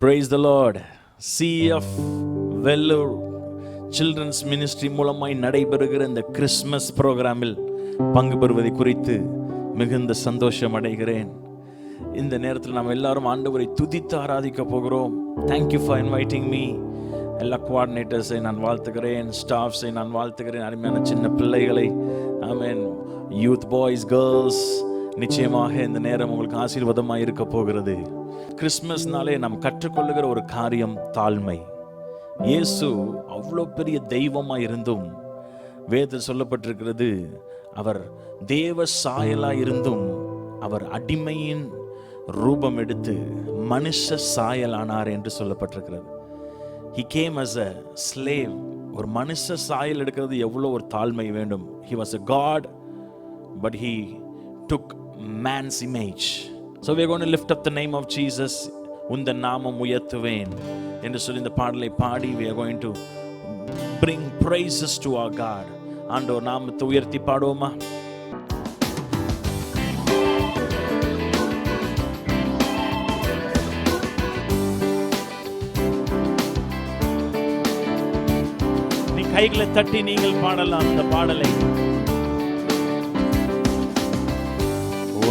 Praise the Lord. CF Vellore children's ministry மூலமாய் நடைபெறுகிற இந்த கிறிஸ்மஸ் ப்ரோக்ராமில் பங்கு பெறுவதை குறித்து மிகுந்த சந்தோஷம் அடைகிறேன். இந்த நேரத்தில் நாம் எல்லாரும் ஆண்டவரை துதித்து ஆராதிக்க போகிறோம். Thank you for inviting me. எல்லா கோஆர்டினேட்டர்ஸை நான் வாழ்த்துகிறேன், ஸ்டாஃப்ஸை நான் வாழ்த்துகிறேன், அருமையான சின்ன பிள்ளைகளை, ஆமென், யூத் பாய்ஸ், கேர்ள்ஸ். நிச்சயமாக இந்த நேரம் உங்களுக்கு ஆசீர்வாதமாக இருக்க போகிறது. கிறிஸ்மஸ்னாலே நாம் கற்றுக்கொள்ளுகிற ஒரு காரியம் தாழ்மை. இயேசு அவ்வளோ பெரிய தெய்வமாக இருந்தும் வேதத்தில் சொல்லப்பட்டிருக்கிறது, அவர் தேவ சாயலாக இருந்தும் அவர் அடிமையின் ரூபம் எடுத்து மனுஷ சாயலானார் என்று சொல்லப்பட்டிருக்கிறது. He came as a slave. ஒரு மனுஷ சாயல் எடுக்கிறது எவ்வளோ ஒரு தாழ்மை வேண்டும். He was a God, but he took man's image. So we are going to lift up the name of Jesus. உந்த நாமம் உயர்த்துவேன் என்று சொல்லி இந்த பாடலை பாடி we are going to bring praises to our God. ஆண்டவர் நாமத்தை உயர்த்தி பாடுவோமா? நீ கைகளை தட்டி நீங்கள் பாடலாம் இந்த பாடலை.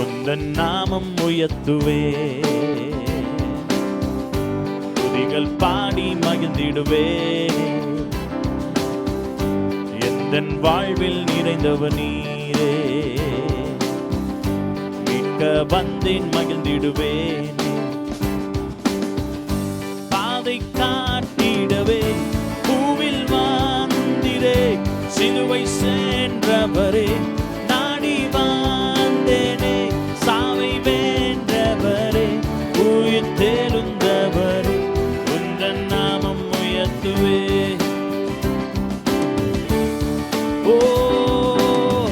உந்தன் நாமம் உயர்த்துவே, துதிகள் பாடி மகிழ்ந்திடுவே, எந்தன் வாழ்வில் நிறைந்தவர் நீரே, மீட்க வந்தேன் மகிழ்ந்திடுவேன், பாதை காட்டிடவே பூவில் வாழ்ந்திரே, சிலுவை சென்றவரே, நாடி வந்தேனே, சாவை வென்றவரே, உயிர் தெழுந்தவரே, உந்தன் நாமம் உயர்த்துவே. Oh,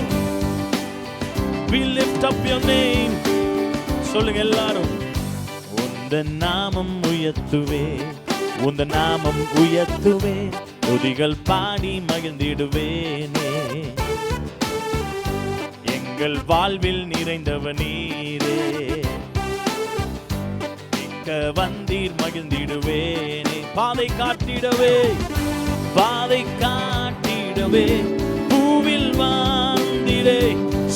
we lift up your name. சொல்லுங்க எல்லாரும். உந்தன் நாமம் உயர்த்துவே, உந்தன் நாமம் உயர்த்துவே, துதிகள் பாடி மகிழ்ந்திடுவேனே, எங்கள் வாழ்வில் நிறைந்தவர் நீரே, மிக்க வந்தீர் மகிழ்ந்திடுவேனே, பாதை காட்டிடவே, பாதை காட்டிடவே, பூவில் வாழ்ந்திடே,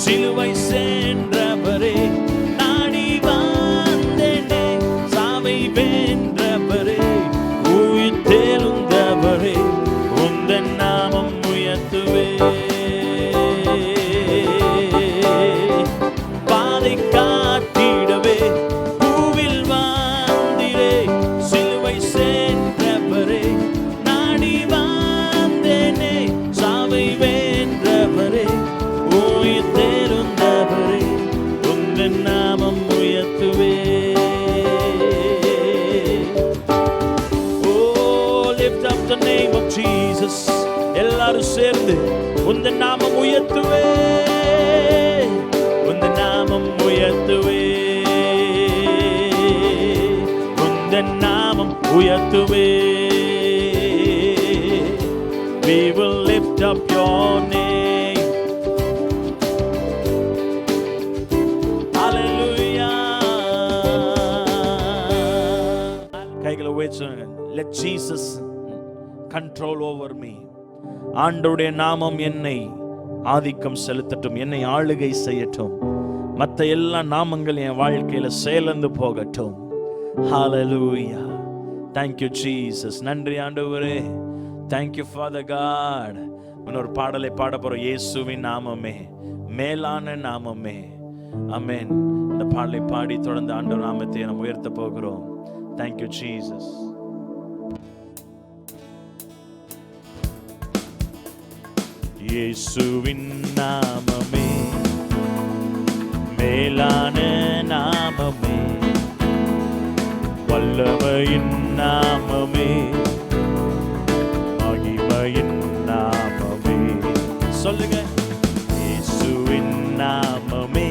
சிலுவை சென்றவரே, நாடி வந்தேனே, சாவை வென்றவரே, உயிர் தெழுந்தவரே, உந்தன் நாமம் உயர்த்துவே, பாதை காட்டிடவே, பூவில் வாழ்ந்திடே, சிலுவை சென்றவரே, நாடி வந்தேனே, சாவை வென்றவரே, உயிர் தெழுந்தவரே, உந்தன் நாமம் உயர்த்துவே. Oh, lift up the name of Jesus. எல்லாரும் சேர்ந்து உந்தன் நாமம் உயர்த்துவே, உந்தன் நாமம் உயர்த்துவே, உந்தன் நாமம் உயர்த்துவே. We will lift up your name. Hallelujah. கைகளை உயர்த்துங்க. Let Jesus control over me. ஆண்டவருடைய நாமம் என்னை ஆதிக்கம் செலுத்தட்டும், என்னை ஆளுகை செய்யட்டும், மற்ற எல்லா நாமங்கள் என் வாழ்க்கையில செயலந்து போகட்டும். Hallelujah. Thank you Jesus. நன்றி ஆண்டவரே. Thank you Father God. இன்னொரு பாடலை பாட போறோம். இயேசுவின் நாமமே மேலான நாமமே. ஆமென். இந்த பாடலை பாடி தொடர்ந்து ஆண்டவர் நாமத்தை நாம் உயர்த்த போகிறோம். Thank you Jesus. இயேசுவின் நாமமே மேலான நாமமே, வல்லமையின் நாமமே, மகிமையின் நாமமே. சொல்லுங்க. இயேசுவின் நாமமே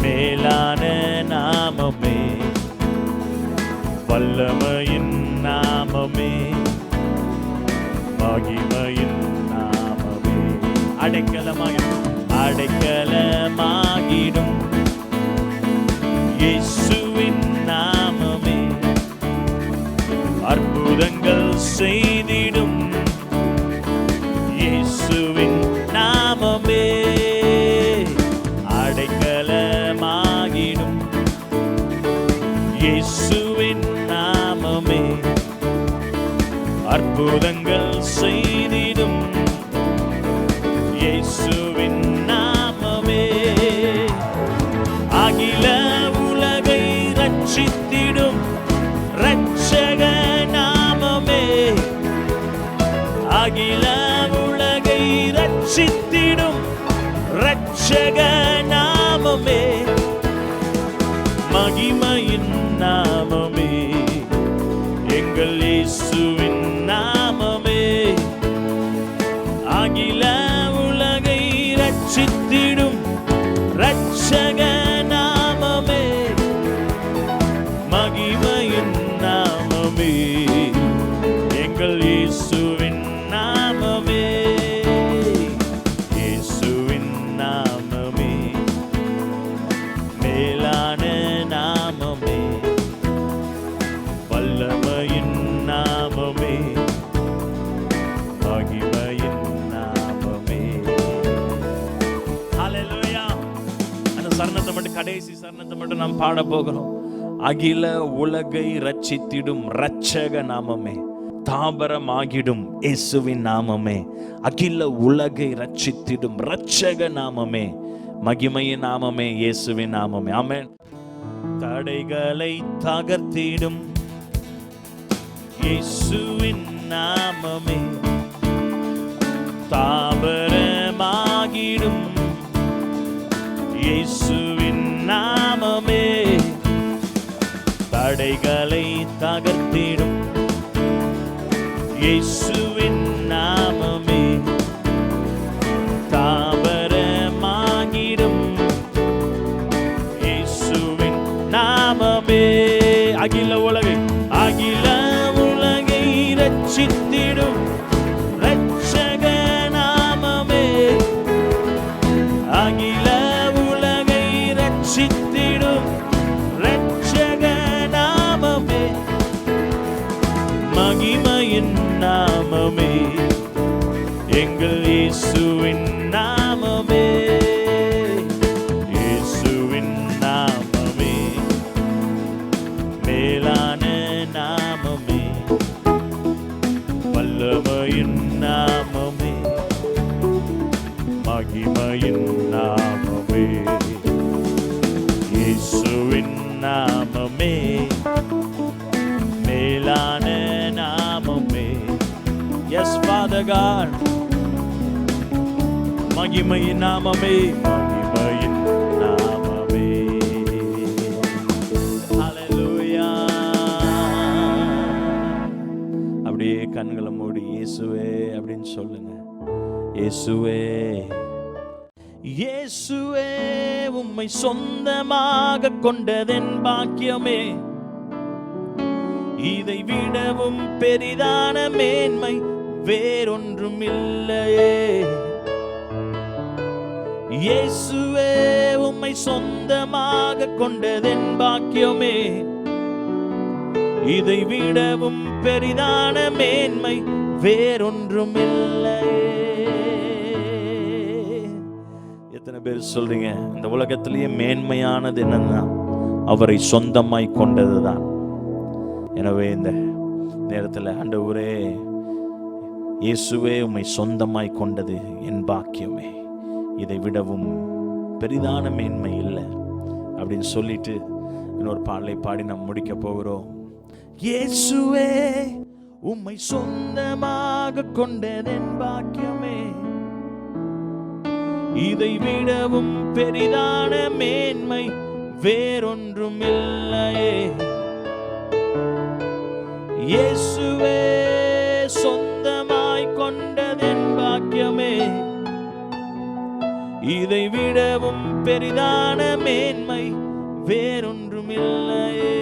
மேலான நாமமே, வல்லமையின் நாமமே, மகிமையின் நாமமே, அடைக்கலமாகிடும் இயேசுவின் நாமமே, செய்திடும் இயேசுவின் நாமமே அடைக்கலமாகிடும். இயேசுவின் நாமமே அற்புதங்கள் செய்திடும். இயேசுவின் நாமமே அகில உலகை ரட்சித்திடும் இரட்சக நாமமே. அகில உலகை ரட்சித்திடும் இரட்சக நாமமே. மகிமையின் நாமமே எங்கள் இயேசுவின் நாமமே. அகில உலகை ரட்சித்திடும் இரட்சக நாமமே. மகிமையின் நாமமே எங்கள் இயேசுவின் நாமமே. இயேசுவின் நாமமே மேலான நாமமே. வல்லமையின் நாமமே மகிமையின் நாமமே. ஹல்லேலூயா. அந்த சரணத்தை மட்டும், கடைசி சரணத்தை மட்டும் நாம் பாட போகிறோம். அகில உலகை ரட்சித்திடும் இரட்சக நாமமே. தாபரமாகிடும் இயேசுவின் நாமமே. அகில உலகை ரட்சித்திடும் இரட்சக நாமமே. மகிமையின் நாமமே இயேசுவின் நாமமே. ஆமென். தடைகளை தகர்த்திடும் இயேசுவின் நாமமே. தாபரமாகிடும் இயேசுவின் நாமமே. தடைகளை தகர்த்திடும் இயேசுவின் நாமமே. தாபரமாகிடும் இயேசுவின் நாமமே. அகில உலகை ரட்சித்திடும் இரட்சக நாமமே. அகில உலகை ரட்சித்திடும் இரட்சக நாமமே. மகிமையின் நாமமே எங்கள் இயேசுவின் நாமமே. இயேசுவின் நாமமே மேலான நாமமே. வல்லமையின் நாமமே மகிமையின் நாமமே. இயேசுவின் நாமமே மேலான நாமமே. Yes, Father God. மகிமையின் நாமமே மகிமையின் நாமமே. ஹல்லேலூயா. அப்படியே கண்களை மூடி இயேசுவே அப்படின்னு சொல்லுங்க. இயேசுவே இயேசுவே உம்மை சொந்தமாக கொண்டதென் பாக்கியமே. இதை விடவும் பெரிதான மேன்மை வேறொன்றும் இல்லையே. இயேசுவே உம்மை சொந்தமாக கொண்டதென் பாக்கியமே. இதை விடவும் பெரிதான மேன்மை வேறொன்றும் இல்லையே. எத்தனை பேர் சொல்றீங்க இந்த உலகத்திலேயே மேன்மையானது என்னன்னா அவரை சொந்தமாய் கொண்டதுதான். எனவே இந்த நேரத்தில் ஆண்டவரே இயேசுவே உம்மை சொந்தமாய் கொண்டது என் பாக்கியமே. இதை விடவும் பெரிதான மேன்மை இல்லை அப்படின்னு சொல்லிட்டு இன்னொரு பாடலை பாடி நாம் முடிக்க போகிறோம். இயேசுவே உம்மை சொந்தமாக கொண்டதென் பாக்கியமே. இதை விடவும் பெரிதான மேன்மை வேறொன்றும் இல்லையே. இயேசுவே சொந்தமாய் கொண்டதென் பாக்கியமே. இதை விடவும் பெரிதான மேன்மை வேறொன்றும் இல்லையே.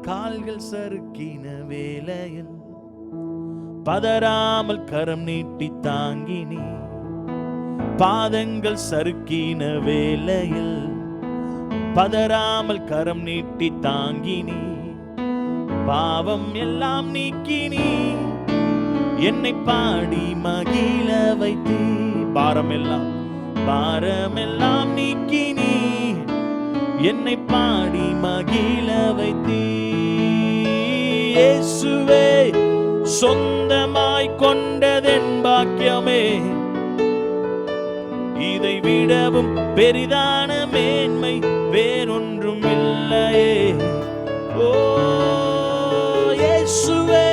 கால்கள் சறுக்கின வேளையில் பதறாமல் கரம் நீட்டி தாங்கினி. பாதங்கள் சறுக்கின வேளையில் பதறாமல் கரம் நீட்டி தாங்கினி. பாவம் எல்லாம் நீக்கி நீ என்னை பாடி மகிழ வைத்தீ. பாரமெல்லாம் நீக்கி நீ என்னை பாடி மகிழ வைத்தீ. இயேசுவே சொந்தமாய் கொண்டதென் பாக்கியமே, இதை விடவும் பெரிதான மேன்மை வேறொன்றும் இல்லையே. ஓ இயேசுவே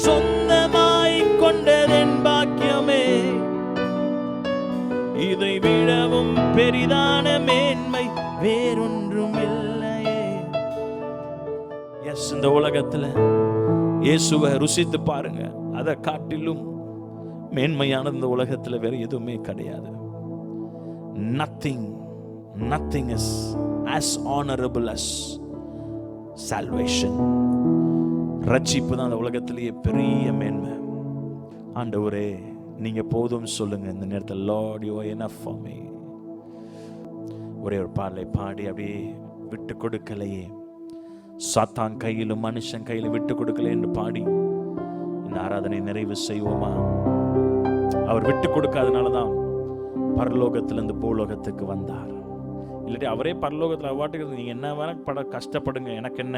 சொந்தமாய் கொண்டதென் பாக்கியமே, இதை விடவும் பெரிதான மேன்மை வேறொன்றும் இல்லையே. எஸ், இந்த உலகத்துல இயேசுவை ருசித்து பாருங்க. அதை காட்டிலும் மேன்மையான இந்த உலகத்துல வேற எதுவுமே கிடையாது. nothing is as honorable as salvation. ரட்சிப்பு தான் அந்த உலகத்திலேயே பெரிய மேன்மை. ஆண்டவரே நீங்க போதும் சொல்லுங்க இந்த நேரத்தில். Lord, you are enough for me. ஒரே ஒரு பாடலை பாடி அப்படியே விட்டு கொடுக்கலையே, சாத்தான் கையிலும் மனுஷன் கையிலும் விட்டு கொடுக்கலை என்று பாடி இந்த ஆராதனை நிறைவு செய்வோமா? அவர் விட்டு கொடுக்காதனாலதான் பரலோகத்திலிருந்து பூலோகத்துக்கு வந்தார். இல்லாட்டி அவரே பரலோகத்தில் அவ்வாட்டுக்கு நீங்க என்ன வேணா கஷ்டப்படுங்க, எனக்கு என்ன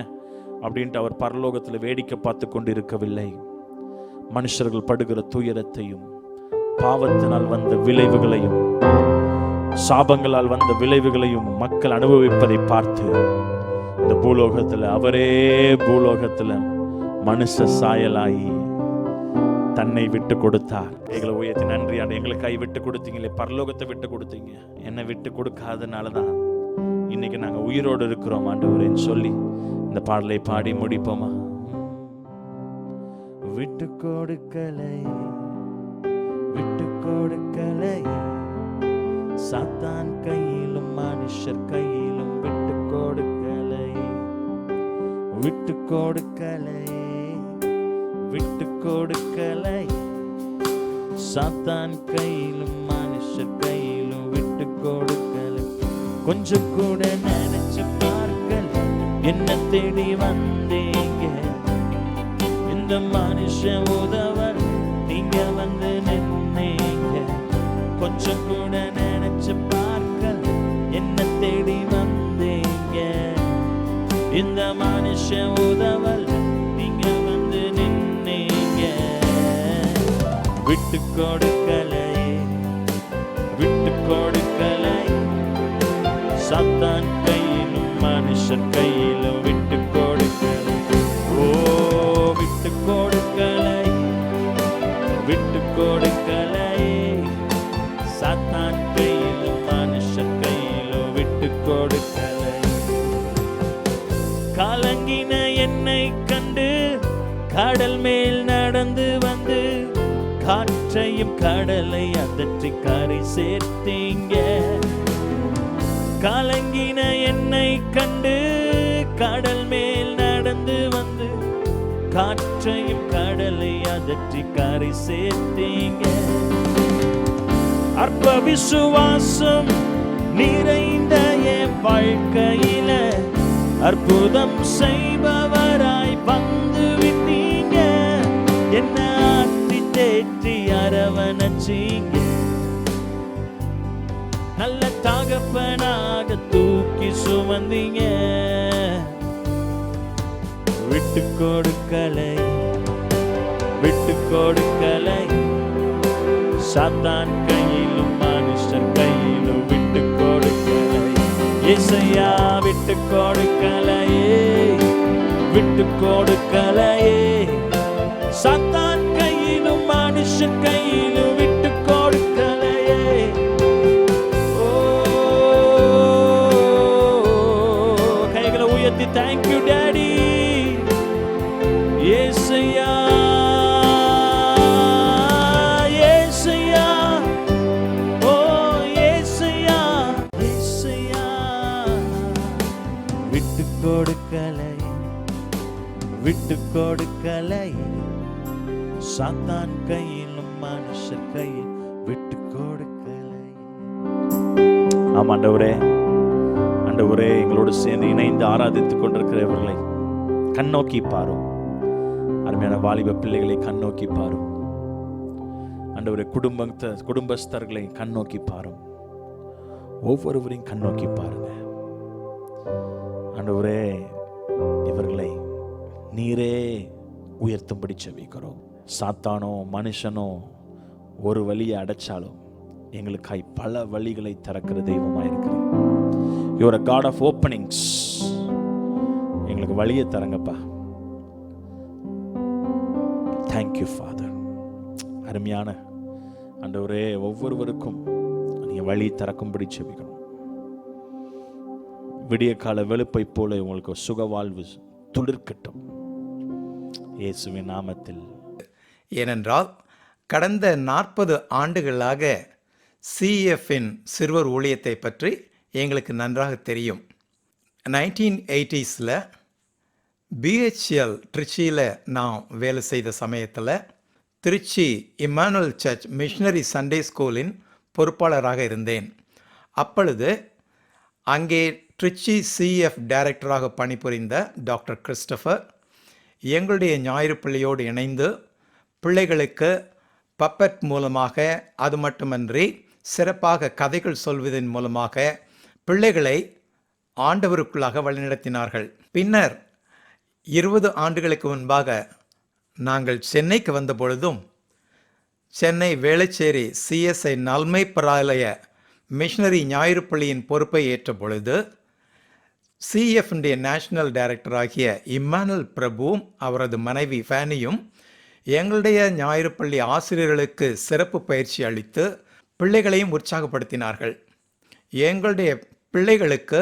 அப்படின்ட்டு அவர் பரலோகத்தில் வேடிக்கை பார்த்து கொண்டு இருக்கவில்லை. மனுஷர்கள் படுகிற துயரத்தையும் பாவத்தினால் வந்த விளைவுகளையும் சாபங்களால் வந்த விளைவுகளையும் மக்கள் அனுபவிப்பதை பார்த்து இந்த பூலோகத்தில் அவரே பூலோகத்தில் மனுஷ சாயலாகி தன்னை விட்டு கொடுத்தார். எங்களை உயர்த்தி நன்றி ஆண்டு. எங்களுக்காய் விட்டு கொடுத்தீங்களே, பரலோகத்தை விட்டு கொடுத்தீங்க, என்னை விட்டு கொடுக்காதனாலதான் இன்னைக்கு நாங்க உயிரோடு இருக்கிறோம் ஆண்டவரேன்னு சொல்லி இந்த பாடலை பாடி முடிப்போமா? விட்டு கொடுக்கலை, விட்டு கொடுக்கலை, சாத்தான் கையிலும் மனுஷர் கையிலும் விட்டு கொடுக்கலை, விட்டு கொடுக்கலை, விட்டு கொடுக்கலை, சாத்தான் கையிலும் மனுஷர் கையிலும் விட்டு கொடுக்கலை. கொஞ்சம் கூட நினைச்சு பார்க்கல, என்ன தேடி வந்தீங்க, இந்த மனுஷன் உதவர் நீங்க வந்து நின்னீங்க. கொஞ்சம் கூட நினைச்சு பார்க்கல, என்ன தேடி வந்தீங்க, இந்த மனுஷன் உதவர் நீங்க வந்து நின்னீங்க. விட்டு கொடுக்கலை, விட்டு கொடுக்கலை, சாத்தான் கையிலும் மனுஷர் கையிலும் விட்டு கொடுக்கலை. ஓ விட்டு கொடுக்கலை, விட்டு கொடுக்கலை, சாத்தான் கையிலும் மனுஷர் கையிலும் விட்டு கொடுக்கலை. கலங்கின என்னை கண்டு கடல் மேல் நடந்து வந்து காற்றையும் கடலை அதற்றி கரை சேர்த்தீங்க. கலங்கின என்னை கண்டு கடல் மேல் நடந்து வந்து காற்றையும் கடலை அதற்றி கரை சேர்த்தீங்க. அற்ப விசுவாசம் நிறைந்த என் வாழ்க்கையில அற்புதம் செய்பவராய் வந்து விட்டீங்க. என்ன ஆற்றி தேற்றி அரவணைச்சீங்க, நல்ல தகப்பனாக தூக்கி சுமந்தீங்க. விட்டு கொடுக்கலை, விட்டு கொடுக்கலை, சாத்தான் கையிலும் மனுஷர் கையிலும் விட்டு கொடுக்கலை. இயேசையா விட்டு கொடுக்கலையே, விட்டு கொடுக்கலையே, சாத்தான் கையிலும் மனுஷர் கையிலும் விட்டு கொடுக்கலையே. ஓ கைகளை உயர்த்தி தேங்க்யூ டாடி. இயேசையா, இயேசையா, ஓ இயேசையா, இயேசையா. விட்டு கொடுக்கலை, விட்டு கொடுக்கலை, சாத்தான் கையிலும் மனுஷர் கையில் விட்டு கொடுக்கலை. ஆமா ஆண்டவரே, ஆண்டவரே எங்களோடு சேர்ந்து இணைந்து ஆராதித்துக் கொண்டிருக்கிறவர்களை கண்ணோக்கி பாரும். அருமையான வாலிப பிள்ளைகளை கண்ணோக்கி பாரும். ஆண்டவரே, குடும்பஸ்தர்களை கண்ணோக்கி பாரும். ஒவ்வொருவரையும் கண்ணோக்கி பாருங்க ஆண்டவரே. இவர்களை நீரே உயர்த்தும்படி செபிக்கிறோம். சாத்தானோ மனுஷனோ ஒரு வழியை அடைச்சாலும் எங்களுக்காய் பல வழிகளை திறக்கிற தெய்வமாக இருக்கிறேன். You are a God of openings. எங்களுக்கு வழியை தரங்கப்பா. Thank you father. அருமையான ஆண்டவரே, ஒவ்வொருவருக்கும் நீங்க வழி திறக்கும்படி செபிக்கணும். விடிய கால வெளுப்பை போல உங்களுக்கு சுக வாழ்வு துளிர்க்கட்டும் இயேசுவின் நாமத்தில். ஏனென்றால் கடந்த 40 ஆண்டுகளாக சிஎஃப்பின் சிறுவர் ஊழியத்தை பற்றி எங்களுக்கு நன்றாக தெரியும். 1980s பிஹெச்எல் திருச்சியில் நான் வேலை செய்த சமயத்தில் Tiruchi Immanuel church missionary Sunday ஸ்கூலின் பொறுப்பாளராக இருந்தேன். அப்பொழுது அங்கே திருச்சி சிஎஃப் டைரக்டராக பணிபுரிந்த டாக்டர் கிறிஸ்டபர் எங்களுடைய ஞாயிறு பள்ளியோடு இணைந்து பிள்ளைகளுக்கு பப்பட் மூலமாக, அது மட்டுமன்றி சிறப்பாக கதைகள் சொல்வதன் மூலமாக பிள்ளைகளை ஆண்டவருக்குள்ளாக வழிநடத்தினார்கள். பின்னர் 20 ஆண்டுகளுக்கு முன்பாக நாங்கள் சென்னைக்கு வந்த பொழுதும் சென்னை வேளச்சேரி சிஎஸ்ஐ நல்மை பராலய மிஷனரி ஞாயிறு பள்ளியின் பொறுப்பை ஏற்ற பொழுது சிஎஃப்னுடைய நேஷனல் டைரக்டராகிய இம்மானுவல் பிரபுவும் அவரது மனைவி ஃபேனியும் எங்களுடைய ஞாயிறு பள்ளி ஆசிரியர்களுக்கு சிறப்பு பயிற்சி அளித்து பிள்ளைகளையும் உற்சாகப்படுத்தினார்கள். எங்களுடைய பிள்ளைகளுக்கு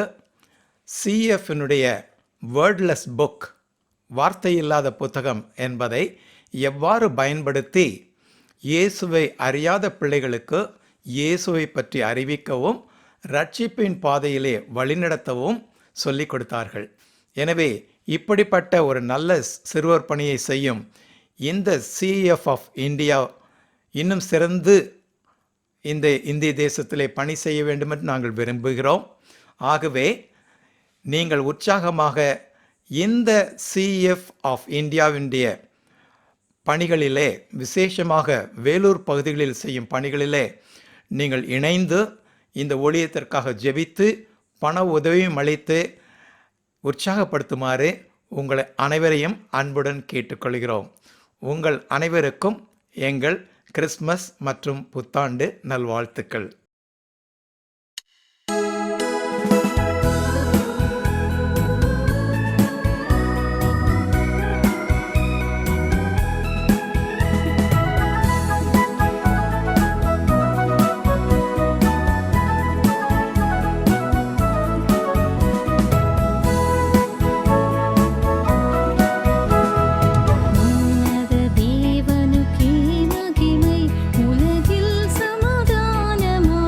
சிஎஃப்னுடைய வேர்ட்லெஸ் புக், வார்த்தை இல்லாத புத்தகம் என்பதை எவ்வாறு பயன்படுத்தி இயேசுவை அறியாத பிள்ளைகளுக்கு இயேசுவை பற்றி அறிவிக்கவும் ரட்சிப்பின் பாதையிலே வழிநடத்தவும் சொல்லிக் கொடுத்தார்கள். எனவே இப்படிப்பட்ட ஒரு நல்ல சிறுவர் பணியை செய்யும் இந்த சிஎஃப் ஆஃப் இந்தியா இன்னும் சிறந்து இந்த இந்திய தேசத்திலே பணி செய்ய வேண்டும் என்று நாங்கள் விரும்புகிறோம். ஆகவே நீங்கள் உற்சாகமாக இந்த சிஎஃப் ஆஃப் இந்தியாவினுடைய பணிகளிலே, விசேஷமாக வேலூர் பகுதிகளில் செய்யும் பணிகளிலே நீங்கள் இணைந்து இந்த ஊழியத்திற்காக ஜெபித்து பண உதவியும் அளித்து உற்சாகப்படுத்துமாறு உங்கள் அனைவரையும் அன்புடன் கேட்டுக்கொள்கிறோம். உங்கள் அனைவருக்கும் எங்கள் கிறிஸ்மஸ் மற்றும் புத்தாண்டு நல்வாழ்த்துக்கள். உன்னத தேவனுக்கே மகிமை, உலகில் சமாதானமாய்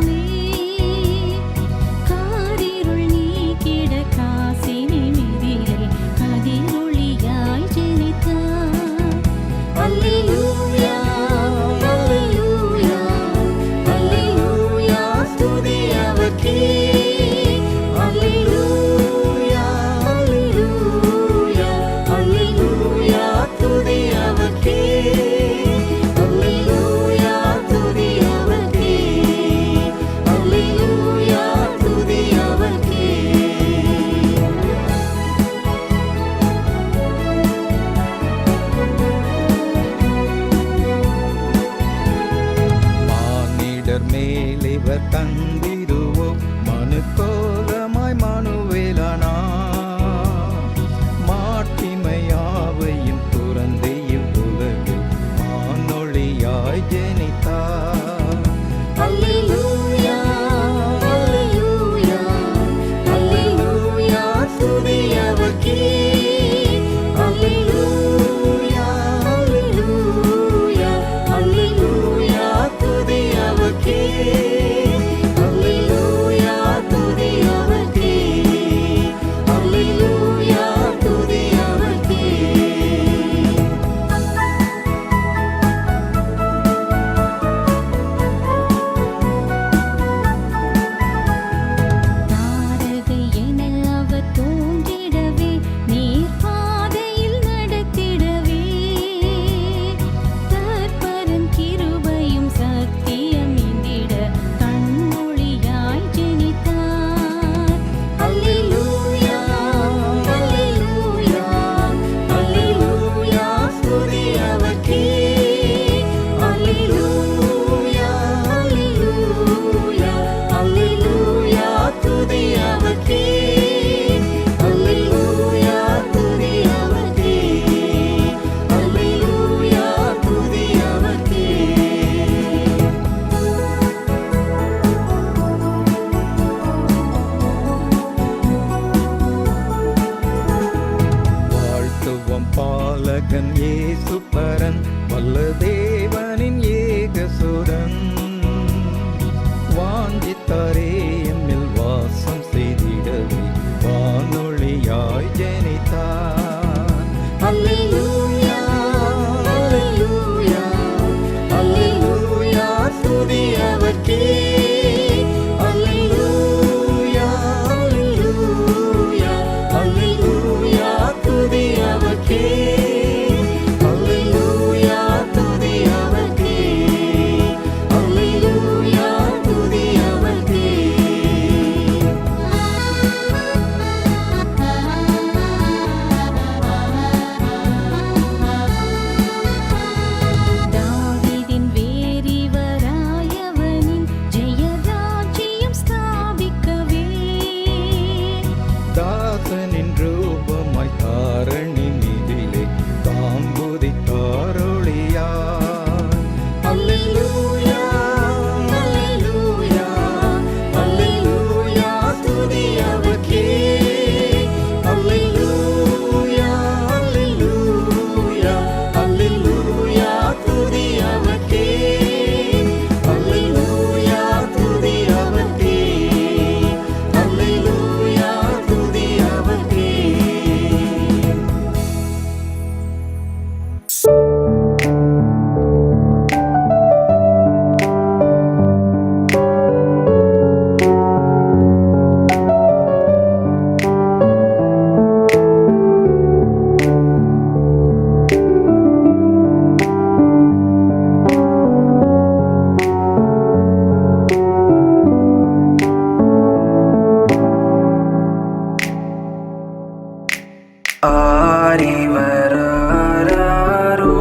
ஆரிவராரோ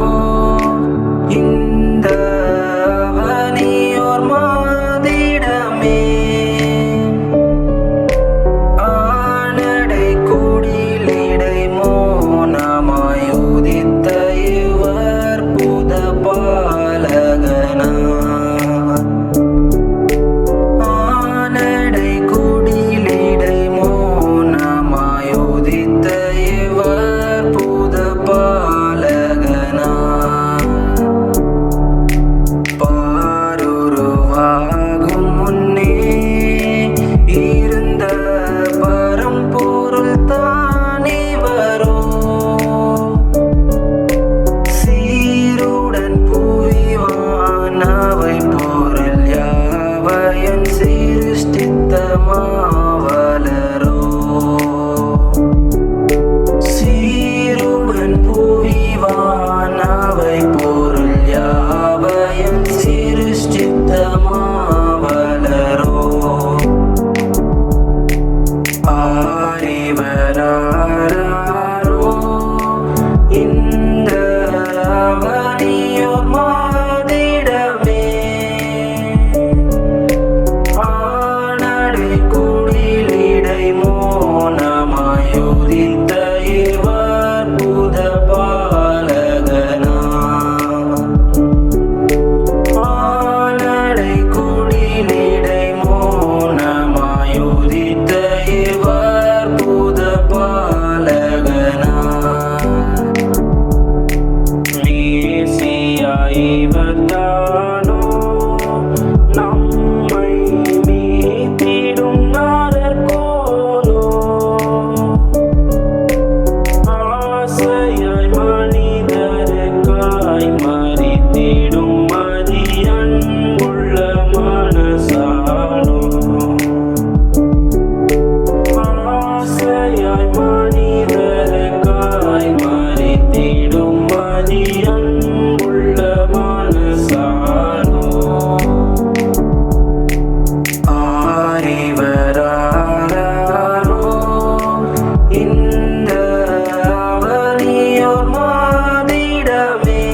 இந்த அவனியோர் மாதிடமே ஆனடை குடிலிடை மோனமாய் உதித்த இவர் புத பாலகனா ஆனடை குடிலிடை மோனமாய் உதித்த இவர் புத பாலகனா பாருருவாகும் முன்னே இருந்த பரம்பொருள் தானே வரோ சீருடன் புவிவானவை பொருள் யாவையும் சிருஷ்டித்த மாவலரோ சீருடன் புவிவானவை பொருள் யாவையும் சிருஷ்டித்த மாவலரோ ஆரிவராரோ இந்த அவனியோர் மாதிடமே ஆனடை குடிலிடை மோனமாய் உதித்த இவர் புத பாலகனா ஆனடை குடிலிடை மோனமாய் உதித்த இவர் புத பாலகனா மேசியா இவர்தானோ நம்மை மீட்டிடும் நாதர்கோலோ ஆசையாய் மனிதருக்காய் மரித்திடும் மதியன்புள்ள மனசானோ ஆசையாய் மனிதருக்காய் மரித்திடும் மதியன்புள்ள மனசானோ ஆரிவராரோ இந்த அவனியோர் மாதிடமே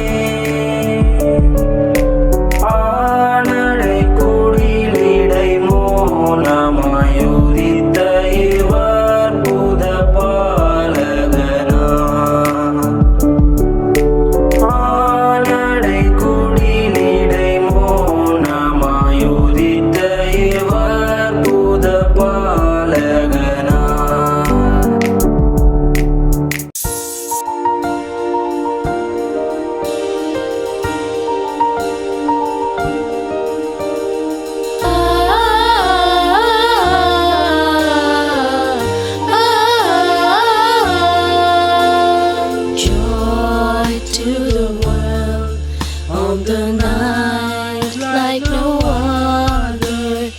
ஆனடை குடிலிடை மோனமாய் உதித்த இவர் புத பாலகனா ஆனடை குடிலிடை மோனமாய் உதித்த இவர் புத பாலகனா Joy to the world on the night like no other.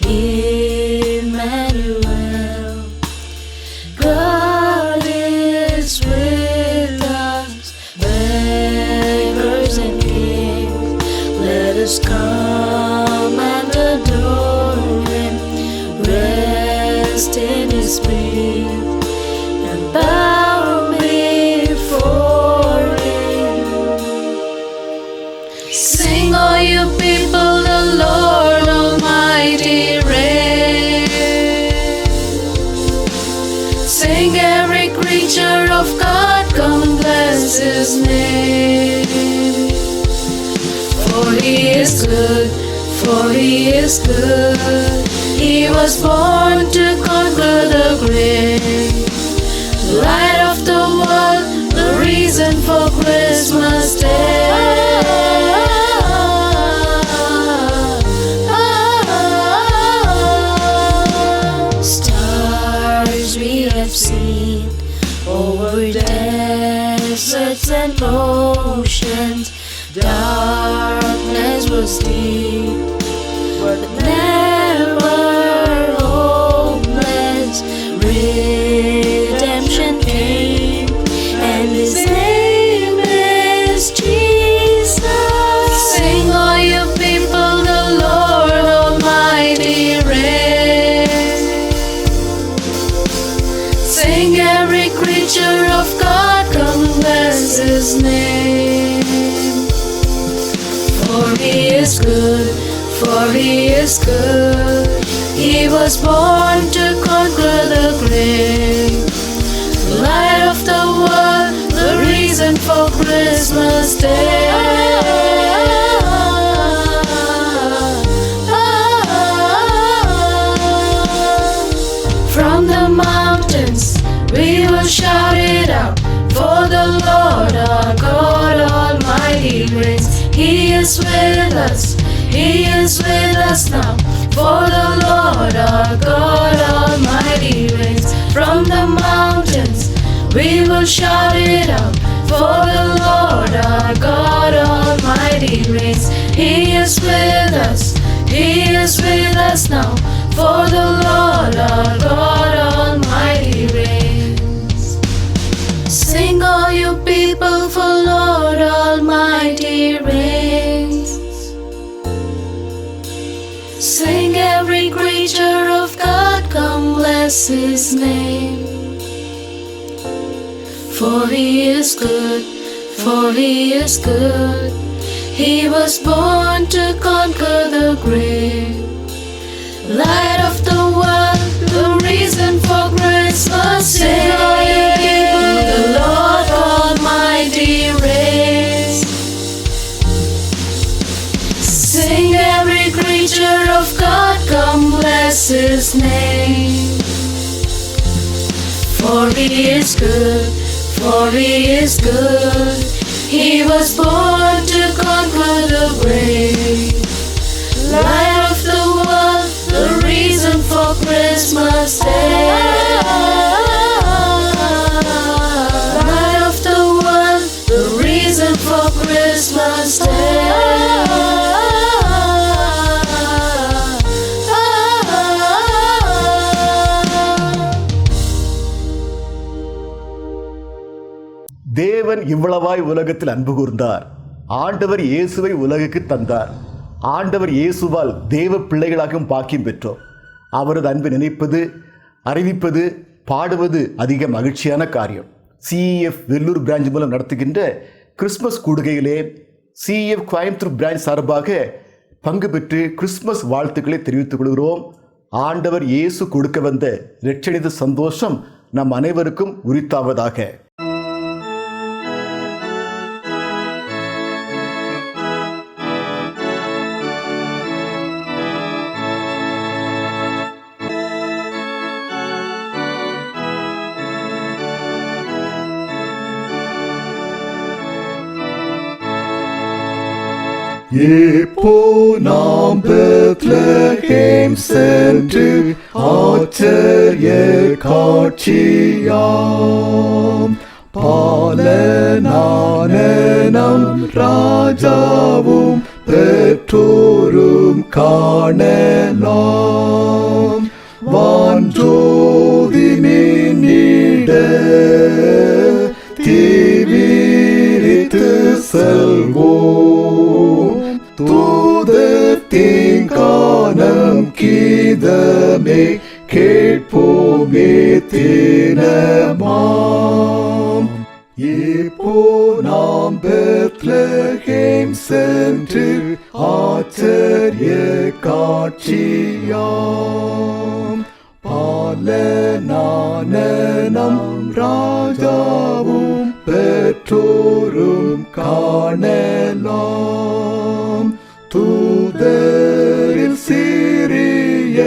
Emmanuel, God is with us, beggars and kings. Let us come and adore Him, rest in His peace, and bow before Him. Sing, all you people, the Lord Almighty reigns. Sing, every creature of God, come bless His name. For He is good, for He is good. He was born to conquer the grave. Light of the world, the reason for Christmas Day. Stars we have seen over deserts and oceans. Darkness was deep, but never hopeless. Redemption came, and His name is Jesus. Sing, all you people, the Lord Almighty reigns. Sing, every creature of God, His name. For He is good, for He is good. He was born to conquer the grave. Light of the world, the reason for Christmas Day. From the mountains we will shout it out, for the Lord our God Almighty reigns. He is with us, He is with us now, for the Lord our God Almighty reigns. From the mountains we will shout it out, for the Lord our God Almighty reigns. He is with us, He is with us now, for the Lord our God Almighty reigns. Sing all you people, for Lord Almighty reigns. Sing every creature of God, come bless His name. For He is good, for He is good. He was born to conquer the grave. Light of the world, the reason for Christmas. Sing all you people, the Lord Almighty reigns. Sing every creature of God, come bless His name. For He is good, for He is good. He was born to conquer the grave. Light of the world, the reason for Christmas Day. Light of the world, the reason for Christmas Day. தேவன் இவ்வளவாய் உலகத்தில் அன்பு கூர்ந்தார். ஆண்டவர் இயேசுவை உலகுக்கு தந்தார். ஆண்டவர் இயேசுவால் தேவ பிள்ளைகளாகவும் பாக்கியம் பெற்றோம். அவரது அன்பை நினைப்பது, அறிவிப்பது, பாடுவது அதிக மகிழ்ச்சியான காரியம். சிஎஃப் வெள்ளூர் பிரான்ச் மூலம் நடத்துகின்ற கிறிஸ்மஸ் கூடுகையிலே சிஎஃப் கோயம்புத்தூர் பிரான்ச் சார்பாக பங்கு பெற்று கிறிஸ்மஸ் வாழ்த்துக்களை தெரிவித்துக் கொள்கிறோம். ஆண்டவர் இயேசு கொடுக்க வந்த இரட்சணித சந்தோஷம் நம் அனைவருக்கும் உரித்தாவதாக. இப்போ நாம் பெத்லகேம் சென்று ஆச்சரிய காட்சியாம் பாலனான நம் ராஜாவும் பெற்றோரும் காணலாம். வான்ஜோதி மின்னிட தீவிரித்து செல்வோம். தூதத்தின் கானம் கீதமே கேட்போமே தினமாம். இப்போ நாம் பெத்லகேம் சென்று ஆச்சரிய காட்சியாம் பாலனான நம் ராஜாவும் பெற்றோரும் காணலாம். தூதரில் சிறிய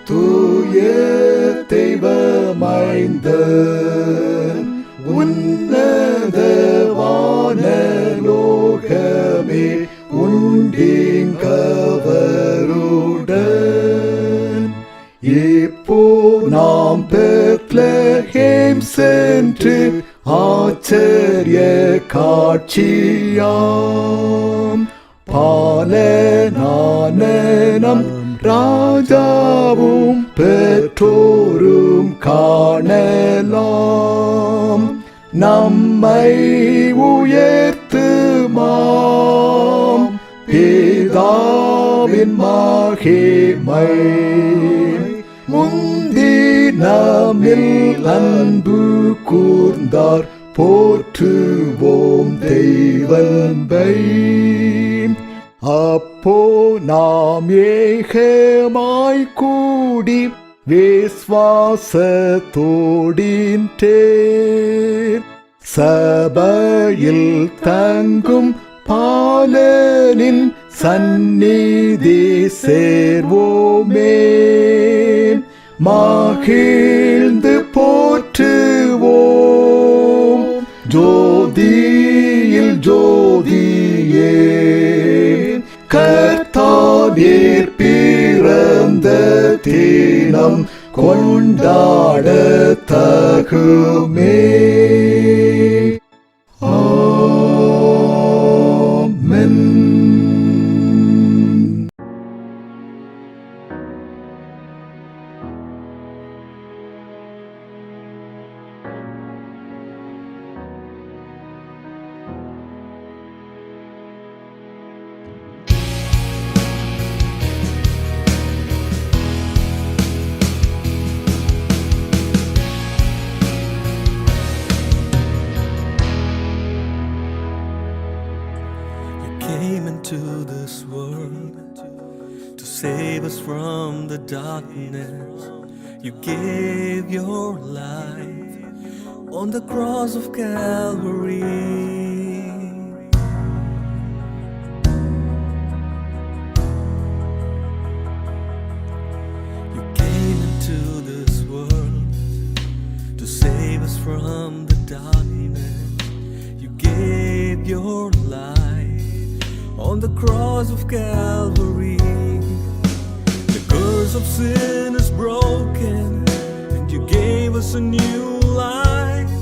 தூய தெய்வமைந்தன் உன்னத வானலோகமே உண்டிங்கவருடன். இப்போ நாம் பெத்லகேம் சென்று ஆச்சரிய காட்சியாம் பாலனான நம் ராஜாவும் பெற்றோரும் காணலாம். நம்மை உயர்த்துமாம் பிதாவின் மகிமை முந்தி நம்மில் அன்பு கூர்ந்தார் போற்றுவோம் தெய்வன்பை. அப்போ நாம் ஏகமாய் கூடி விசுவாசத்தோடின்றே சபையில் தங்கும் பாலனின் சந்நிதி சேர்வோமே. மகிழ்ந்து போற்றுவோம் ஜோதியில் ஜோதியே. கர்த்தாவிற் பிறந்த தினம் கொண்டாட தகுமே. ஆமென். Came into this world to save us from the darkness. You gave your life on the cross of Calvary. You came into this world to save us from the darkness. You gave your life on the cross of Calvary. The curse of sin is broken, and you gave us a new life.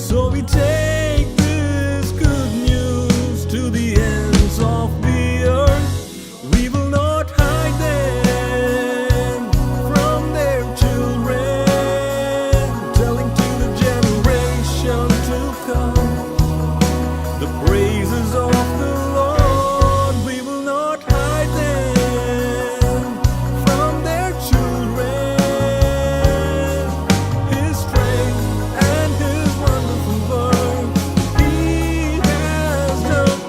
So we take this good news to the ends of the earth. We will not hide them from their children, telling to the generation to come the praises of the Lord. We will not hide them from their children. His strength and His wonderful work He has done.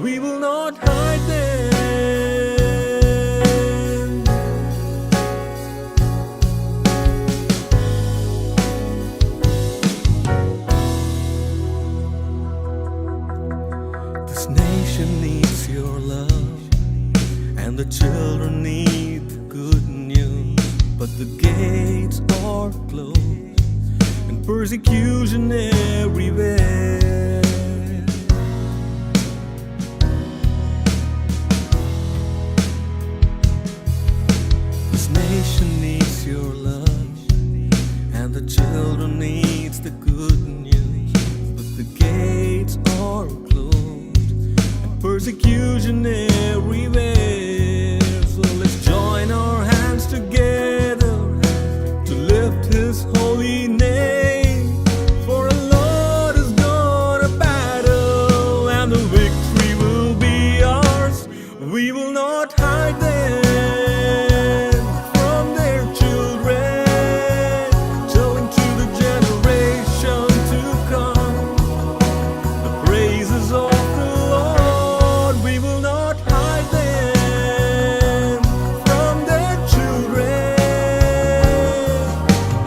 We will not hide them. This nation needs your love, and the children need the good news. But the gates are closed, and persecution everywhere. This nation needs your love, and the children needs the good news. But the gates are closed, and persecution everywhere. So let's join our hands together to lift His holy name. For our Lord has gone a battle, and the victory will be ours. We will not hide them from their children, telling to the generation to come the praises of the Lord. We will not hide them from their children.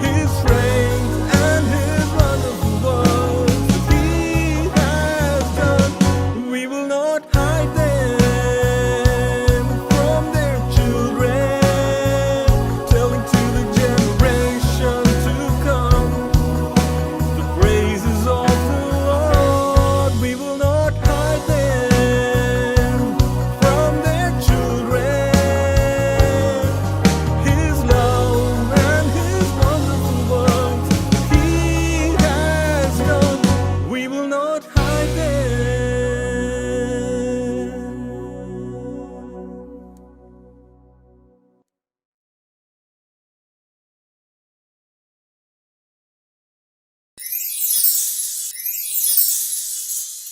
His strength and His wonderful works He has done. We will not hide them from their children, telling to the generation to come the praises of the Lord. We will not hide them from their children. His love and His wonderful works He has done. We will not hide them.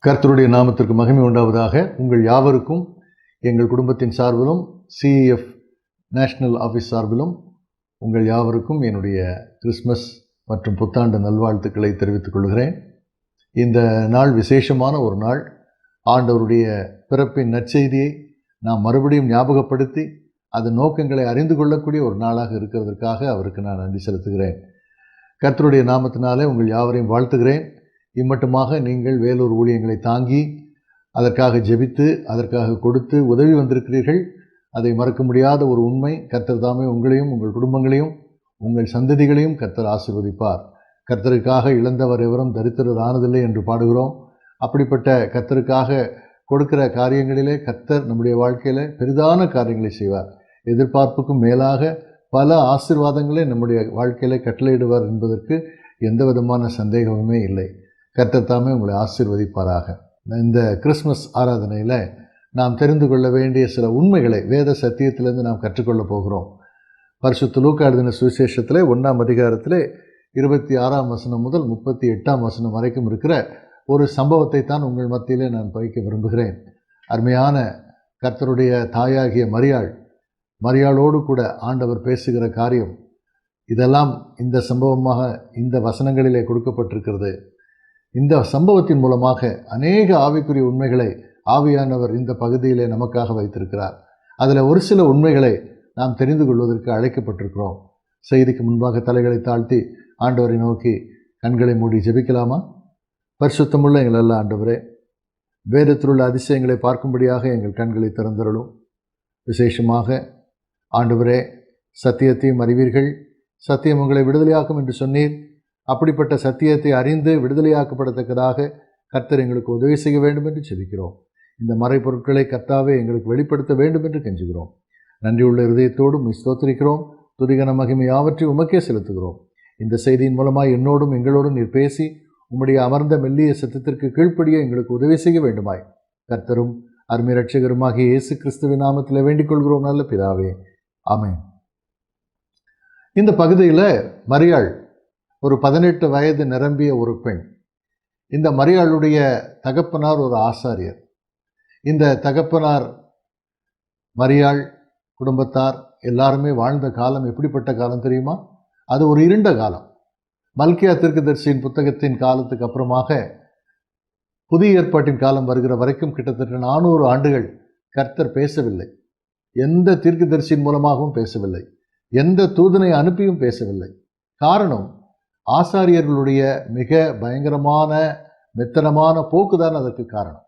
கர்த்தருடைய நாமத்திற்கு மகிமை உண்டாவதாக. உங்கள் யாவருக்கும் எங்கள் குடும்பத்தின் சார்பிலும் CF national office சார்பிலும் உங்கள் யாவருக்கும் என்னுடைய கிறிஸ்மஸ் மற்றும் புத்தாண்டு நல்வாழ்த்துக்களை தெரிவித்துக் கொள்கிறேன். இந்த நாள் விசேஷமான ஒரு நாள். ஆண்டவருடைய பிறப்பின் நற்செய்தியை நாம் மறுபடியும் ஞாபகப்படுத்தி அதன் நோக்கங்களை அறிந்து கொள்ளக்கூடிய ஒரு நாளாக இருக்கிறதற்காக அவருக்கு நான் நன்றி செலுத்துகிறேன். கர்த்தருடைய நாமத்தினாலே உங்கள் யாவரையும் வாழ்த்துகிறேன். இம்மட்டுமாக நீங்கள் வேலூர் ஊழியங்களை தாங்கி அதற்காக ஜெபித்து அதற்காக கொடுத்து உதவி வந்திருக்கிறீர்கள். அதை மறக்க முடியாத ஒரு உண்மை. கர்த்தர் தாமே உங்களையும் உங்கள் குடும்பங்களையும் உங்கள் சந்ததிகளையும் கர்த்தர் ஆசீர்வதிப்பார். கர்த்தருக்காக இழந்தவர் எவரும் தரித்திரர் ஆனதில்லை என்று பாடுகிறோம். அப்படிப்பட்ட கர்த்தருக்காக கொடுக்கிற காரியங்களிலே கர்த்தர் நம்முடைய வாழ்க்கையில் பெரிதான காரியங்களை செய்வார். எதிர்பார்ப்புக்கும் மேலாக பல ஆசீர்வாதங்களை நம்முடைய வாழ்க்கையில் கட்டளையிடுவார் என்பதற்கு எந்த விதமான சந்தேகமுமே இல்லை. கர்த்தர் தாமே உங்களை ஆசீர்வதிப்பாராக. இந்த கிறிஸ்மஸ் ஆராதனையில் நாம் தெரிந்து கொள்ள வேண்டிய சில உண்மைகளை வேத சத்தியத்திலிருந்து நாம் கற்றுக்கொள்ளப் போகிறோம். பரிசுத்த லூக்கா எழுதின சுவிசேஷத்தில் 1ஆம் அதிகாரத்தில் 26ஆம் வசனம் முதல் 38ஆம் வசனம் வரைக்கும் இருக்கிற ஒரு சம்பவத்தை தான் உங்கள் மத்தியிலே நான் வைக்க விரும்புகிறேன். அருமையான கர்த்தருடைய தாயாகிய மரியாளோடு கூட ஆண்டவர் பேசுகிற காரியம் இதெல்லாம் இந்த சம்பவமாக இந்த வசனங்களிலே கொடுக்கப்பட்டிருக்கிறது. இந்த சம்பவத்தின் மூலமாக அநேக ஆவிக்குரிய உண்மைகளை ஆவியானவர் இந்த பகுதியிலே நமக்காக வைத்திருக்கிறார். அதில் ஒரு சில உண்மைகளை நாம் தெரிந்து கொள்வதற்கு அழைக்கப்பட்டிருக்கிறோம். செய்திக்கு முன்பாக தலைகளை தாழ்த்தி ஆண்டவரை நோக்கி கண்களை மூடி ஜெபிக்கலாமா? பரிசுத்தமுள்ள எங்கள் அல்ல ஆண்டவரே, வேதத்தில் உள்ள அதிசயங்களை பார்க்கும்படியாக எங்கள் கண்களை திறந்தருளும். விசேஷமாக ஆண்டவரே, சத்தியத்தையும் அறிவீர்கள், சத்தியம் உங்களை விடுதலையாக்கும் என்று சொன்னீர். அப்படிப்பட்ட சத்தியத்தை அறிந்து விடுதலையாக்கப்படத்தக்கதாக கர்த்தர் எங்களுக்கு உதவி செய்ய வேண்டும் என்று ஜெபிக்கிறோம். இந்த மறைப்பொருட்களை கர்த்தாவே எங்களுக்கு வெளிப்படுத்த வேண்டும் என்று கெஞ்சுகிறோம். நன்றியுள்ள இருதயத்தோடும் ஸ்தோத்திரிக்கிறோம். துதிகன மகிமை யாவற்றை உமக்கே செலுத்துகிறோம். இந்த செய்தியின் மூலமாக என்னோடும் எங்களோடும் நீர் பேசி உம்முடைய அமர்ந்த மெல்லிய சத்தத்திற்கு கீழ்ப்படிய எங்களுக்கு உதவி செய்ய வேண்டுமாய் கர்த்தரும் அருமை இரட்சகருமாகிய இயேசு கிறிஸ்துவின் நாமத்தில் வேண்டிக் கொள்கிறோம் நல்ல பிதாவே, ஆமென். இந்த பகுதியில் மரியாள் ஒரு 18 வயது நிரம்பிய ஒரு பெண். இந்த மரியாளுடைய தகப்பனார் ஒரு ஆசாரியர். இந்த தகப்பனார், மரியாள் குடும்பத்தார் எல்லாருமே வாழ்ந்த காலம் எப்படிப்பட்ட காலம் தெரியுமா? அது ஒரு இருண்ட காலம். மல்கியா தீர்க்கதரிசியின் புத்தகத்தின் காலத்துக்கு அப்புறமாக புதிய ஏற்பாட்டின் காலம் வருகிற வரைக்கும் கிட்டத்தட்ட 400 ஆண்டுகள் கர்த்தர் பேசவில்லை. எந்த தீர்க்கதரிசியின் மூலமாகவும் பேசவில்லை, எந்த தூதனை அனுப்பியும் பேசவில்லை. காரணம், ஆசாரியர்களுடைய மிக பயங்கரமான மெத்தனமான போக்குதான் அதற்கு காரணம்.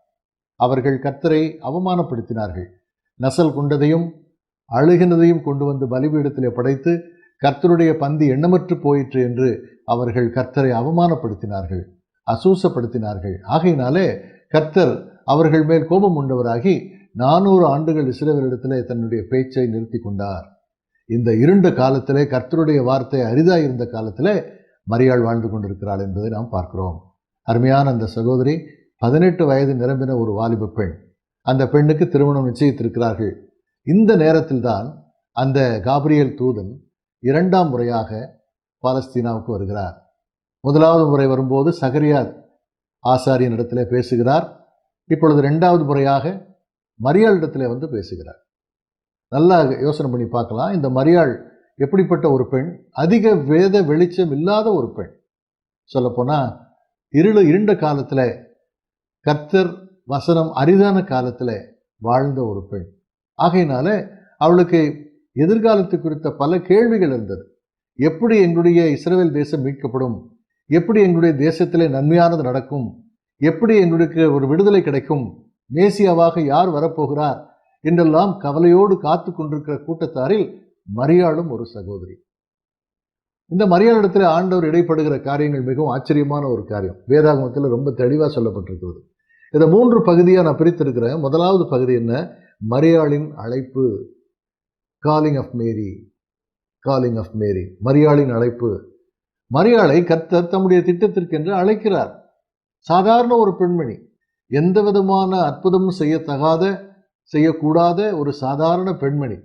அவர்கள் கர்த்தரை அவமானப்படுத்தினார்கள். நசல் கொண்டதையும் அழுகினதையும் கொண்டு வந்து பலிபீடத்திலே படைத்து கர்த்தருடைய பந்தி எண்ணமற்று போயிற்று என்று அவர்கள் கர்த்தரை அவமானப்படுத்தினார்கள், அசூசப்படுத்தினார்கள். ஆகையினாலே கர்த்தர் அவர்கள் மேல் கோபம் உண்டவராகி 400 ஆண்டுகள் இஸ்ரவேலிடத்திலே தன்னுடைய பேச்சை நிறுத்தி கொண்டார். இந்த இருண்ட காலத்திலே, கர்த்தருடைய வார்த்தை அரிதாயிருந்த காலத்திலே மரியாள் வாழ்ந்து கொண்டிருக்கிறாள் என்பதை நாம் பார்க்கிறோம். அருமையான அந்த சகோதரி 18 வயது நிரம்பின ஒரு வாலிப பெண். அந்த பெண்ணுக்கு திருமணம் நிச்சயித்திருக்கிறார்கள். இந்த நேரத்தில்தான் அந்த காபிரியேல் தூதன் 2ஆம் முறையாக பாலஸ்தீனாவுக்கு வருகிறார். முதலாவது முறை வரும்போது சகரியா ஆசாரியன் இடத்துல பேசுகிறார். இப்பொழுது 2வது முறையாக மரியாள் இடத்துல வந்து பேசுகிறார். நல்லா யோசனை பண்ணி பார்க்கலாம். இந்த மரியாள் எப்படிப்பட்ட ஒரு பெண்? அதிக வேத வெளிச்சம் இல்லாத ஒரு பெண். சொல்லப்போனால் இருண்ட காலத்தில், கர்த்தர் வசனம் அரிதான காலத்தில் வாழ்ந்த ஒரு பெண். ஆகையினால அவளுக்கு எதிர்காலத்து குறித்த பல கேள்விகள் இருந்தது. எப்படி எங்களுடைய இஸ்ரவேல் தேசம் மீட்கப்படும்? எப்படி எங்களுடைய தேசத்திலே நன்மையானது நடக்கும்? எப்படி எங்களுக்கு ஒரு விடுதலை கிடைக்கும்? மேசியாவாக யார் வரப்போகிறார் என்றெல்லாம் கவலையோடு காத்து கொண்டிருக்கிற கூட்டத்தாரில் மரியாளும் ஒரு சகோதரி. இந்த மரியாளிடத்தில் ஆண்டவர் இடைப்படுகிற காரியங்கள் மிகவும் ஆச்சரியமான ஒரு காரியம். வேதாகமத்தில் ரொம்ப தெளிவாக சொல்லப்பட்டிருக்கிறது. இதை 3 பகுதியாக நான் பிரித்திருக்கிறேன். முதலாவது பகுதி என்ன? மரியாளின் அழைப்பு, calling of Mary. Calling of Mary, மரியாளின் அழைப்பு. மரியாளை கர்த்தர் தம்முடைய திட்டத்திற்கென்று அழைக்கிறார். சாதாரண ஒரு பெண்மணி, எந்த விதமான அற்புதமும் செய்யக்கூடாத ஒரு சாதாரண பெண்மணி.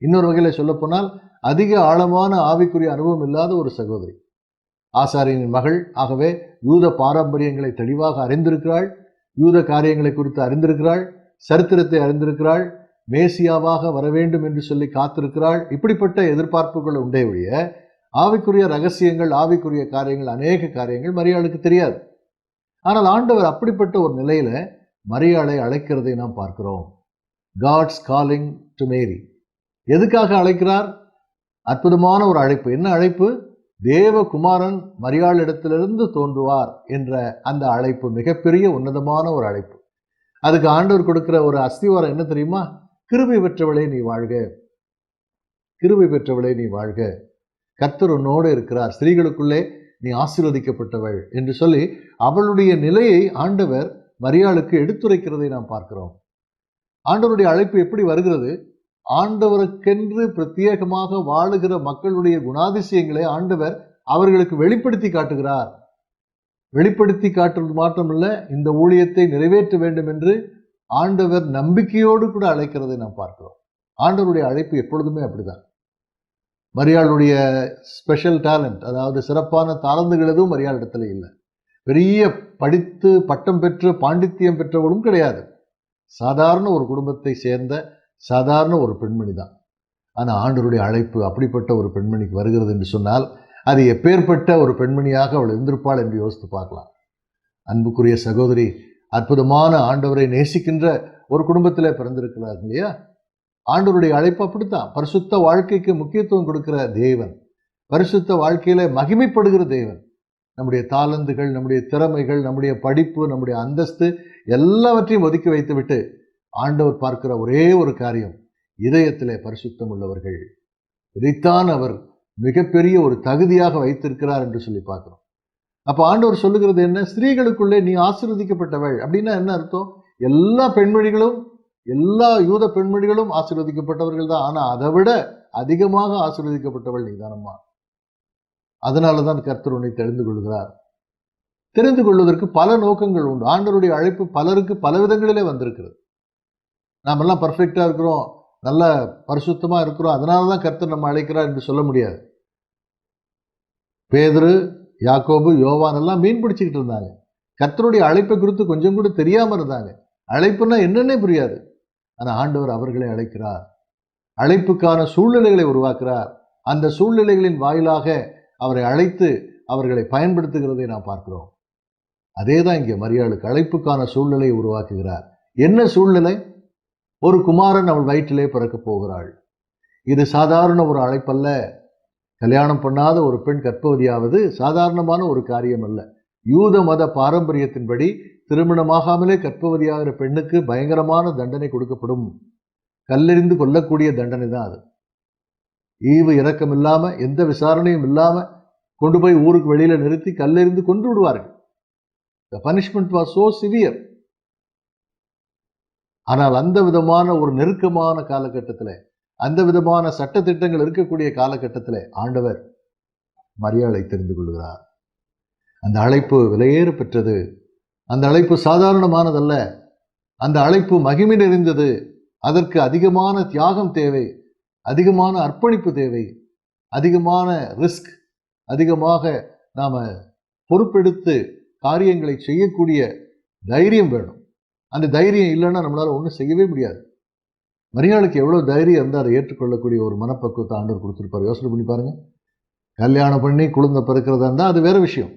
இன்னொரு வகையில் சொல்லப்போனால் அதிக ஆழமான ஆவிக்குரிய அனுபவம் இல்லாத ஒரு சகோதரி, ஆசாரியனின் மகள். ஆகவே யூத பாரம்பரியங்களை தெளிவாக அறிந்திருக்கிறாள், யூத காரியங்களை குறித்து அறிந்திருக்கிறாள், சரித்திரத்தை அறிந்திருக்கிறாள், மேசியாவாக வர வேண்டும் என்று சொல்லி காத்திருக்கிறாள். இப்படிப்பட்ட எதிர்பார்ப்புகள் உண்டே ஒழிய ஆவிக்குரிய ரகசியங்கள், ஆவிக்குரிய காரியங்கள், அநேக காரியங்கள் மரியாளுக்கு தெரியாது. ஆனால் ஆண்டவர் அப்படிப்பட்ட ஒரு நிலையில மரியாளை அழைக்கிறதை நாம் பார்க்கிறோம். God's calling to Mary. எதுக்காக அழைக்கிறார்? அற்புதமான ஒரு அழைப்பு. என்ன அழைப்பு? தேவகுமாரன் மரியாள் இடத்திலிருந்து தோன்றுவார் என்ற அந்த அழைப்பு மிகப்பெரிய உன்னதமான ஒரு அழைப்பு. அதுக்கு ஆண்டவர் கொடுக்கிற ஒரு அஸ்திவாரம் என்ன தெரியுமா? கிருபை பெற்றவளே நீ வாழ்க, கிருபை பெற்றவளே நீ வாழ்க, கர்த்தர் உன்னோடு இருக்கிறார், ஸ்திரீகளுக்குள்ளே நீ ஆசீர்வதிக்கப்பட்டவள் என்று சொல்லி அவளுடைய நிலையை ஆண்டவர் மரியாளுக்கு எடுத்துரைக்கிறதை நாம் பார்க்கிறோம். ஆண்டவருடைய அழைப்பு எப்படி வருகிறது? ஆண்டவருக்கென்று பிரத்யேகமாக வாழுகிற மக்களுடைய குணாதிசயங்களை ஆண்டவர் அவர்களுக்கு வெளிப்படுத்தி காட்டுகிறார். வெளிப்படுத்தி காட்டுறது மாத்திரமல்ல, இந்த ஊழியத்தை நிறைவேற்ற வேண்டும் என்று ஆண்டவர் நம்பிக்கையோடு கூட அழைக்கிறதை நாம் பார்க்கிறோம். ஆண்டவருடைய அழைப்பு எப்பொழுதுமே அப்படிதான். மரியாளுடைய ஸ்பெஷல் டேலண்ட், அதாவது சிறப்பான தாளந்துகள் எதுவும் மரியாள் இடத்துல இல்லை. பெரிய படித்து பட்டம் பெற்று பாண்டித்தியம் பெற்றவளும் கிடையாது. சாதாரண ஒரு குடும்பத்தை சேர்ந்த சாதாரண ஒரு பெண்மணி தான். ஆனால் ஆண்டவருடைய அழைப்பு அப்படிப்பட்ட ஒரு பெண்மணிக்கு வருகிறது என்று சொன்னால் அது எப்பேற்பட்ட ஒரு பெண்மணியாக அவள் இருந்திருப்பாள் என்று யோசித்து பார்க்கலாம். அன்புக்குரிய சகோதரி, அற்புதமான ஆண்டவரை நேசிக்கின்ற ஒரு குடும்பத்தில் பிறந்திருக்கிறார் இல்லையா? ஆண்டவருடைய அழைப்பு அப்படித்தான். பரிசுத்த வாழ்க்கைக்கு முக்கியத்துவம் கொடுக்கிற தேவன், பரிசுத்த வாழ்க்கையில மகிமைப்படுகிற தேவன். நம்முடைய தாளந்துகள், நம்முடைய திறமைகள், நம்முடைய படிப்பு, நம்முடைய அந்தஸ்து எல்லாவற்றையும் ஒதுக்கி வைத்துவிட்டு ஆண்டவர் பார்க்கிற ஒரே ஒரு காரியம், இதயத்திலே பரிசுத்தம் உள்ளவர்கள். இதைத்தான் அவர் மிகப்பெரிய ஒரு தகுதியாக வைத்திருக்கிறார் என்று சொல்லி பார்க்கிறோம். அப்ப ஆண்டவர் சொல்லுகிறது என்ன? ஸ்திரீகளுக்குள்ளே நீ ஆசீர்வதிக்கப்பட்டவள். அப்படின்னா என்ன அர்த்தம்? எல்லா பெண்மணிகளும், எல்லா யூத பெண்மணிகளும் ஆசீர்வதிக்கப்பட்டவர்கள் தான். ஆனா அதை விட அதிகமாக ஆசீர்வதிக்கப்பட்டவள் நீதானம்மா. அதனாலதான் கர்த்தர் உன்னை தெரிந்து கொள்கிறார். தெரிந்து கொள்வதற்கு பல நோக்கங்கள் உண்டு. ஆண்டவருடைய அழைப்பு பலருக்கு பல விதங்களிலே வந்திருக்கிறது. நாம் எல்லாம் பர்ஃபெக்டா இருக்கிறோம், நல்ல பரிசுத்தமா இருக்கிறோம், அதனாலதான் கர்த்தர் நம்ம அழைக்கிறார் என்று சொல்ல முடியாது. பேதுரு, யாக்கோபு, யோவான் எல்லாம் மீன் பிடிச்சிக்கிட்டு இருந்தாங்க. கர்த்தருடைய அழைப்பை குறித்து கொஞ்சம் கூட தெரியாம இருந்தாங்க. அழைப்புன்னா என்னன்னே புரியாது. ஆனா ஆண்டவர் அவர்களை அழைக்கிறார். அழைப்புக்கான சூழ்நிலைகளை உருவாக்குறார். அந்த சூழ்நிலைகளின் வாயிலாக அவரை அழைத்து அவர்களை பயன்படுத்துகிறதை நாம் பார்க்கிறோம். அதேதான் இங்கே மரியாளுக்கு அழைப்புக்கான சூழ்நிலையை உருவாக்குகிறார். என்ன சூழ்நிலை? ஒரு குமாரன் அவள் வயிற்றிலே பிறக்க போகிறாள். இது சாதாரண ஒரு அழைப்பல்ல. கல்யாணம் பண்ணாத ஒரு பெண் கர்ப்பவதியாவது சாதாரணமான ஒரு காரியம் அல்ல. யூத மத பாரம்பரியத்தின்படி திருமணமாகாமலே கர்ப்பவதியாகிற பெண்ணுக்கு பயங்கரமான தண்டனை கொடுக்கப்படும். கல்லெறிந்து கொல்லக்கூடிய தண்டனை தான் அது. ஈவு இரக்கம் இல்லாம, எந்த விசாரணையும் இல்லாம கொண்டு போய் ஊருக்கு வெளியில நிறுத்தி கல்லெறிந்து கொன்று விடுவார்கள். The punishment was so severe. ஆனால் அந்த விதமான ஒரு நெருக்கமான காலகட்டத்தில், அந்த விதமான சட்ட திட்டங்கள் இருக்கக்கூடிய காலகட்டத்தில் ஆண்டவர் மரியாளை தெரிந்து கொள்கிறார். அந்த அழைப்பு விலையேற பெற்றது. அந்த அழைப்பு சாதாரணமானதல்ல. அந்த அழைப்பு மகிமை நிறைந்தது. அதற்கு அதிகமான தியாகம் தேவை, அதிகமான அர்ப்பணிப்பு தேவை, அதிகமான ரிஸ்க், அதிகமாக நாம பொறுப்பெடுத்து காரியங்களை செய்யக்கூடிய தைரியம் வேணும். அந்த தைரியம் இல்லைன்னா நம்மளால ஒன்றும் செய்யவே முடியாது. மரியாளுக்கு எவ்வளவு தைரியம் இருந்தால் அதை ஏற்றுக்கொள்ளக்கூடிய ஒரு மனப்பக்குவத்தை ஆண்டவர் கொடுத்துருப்பார். யோசனை பண்ணி பாருங்க. கல்யாணம் பண்ணி குழந்தை பிறக்கிறதா இருந்தால் அது வேற விஷயம்.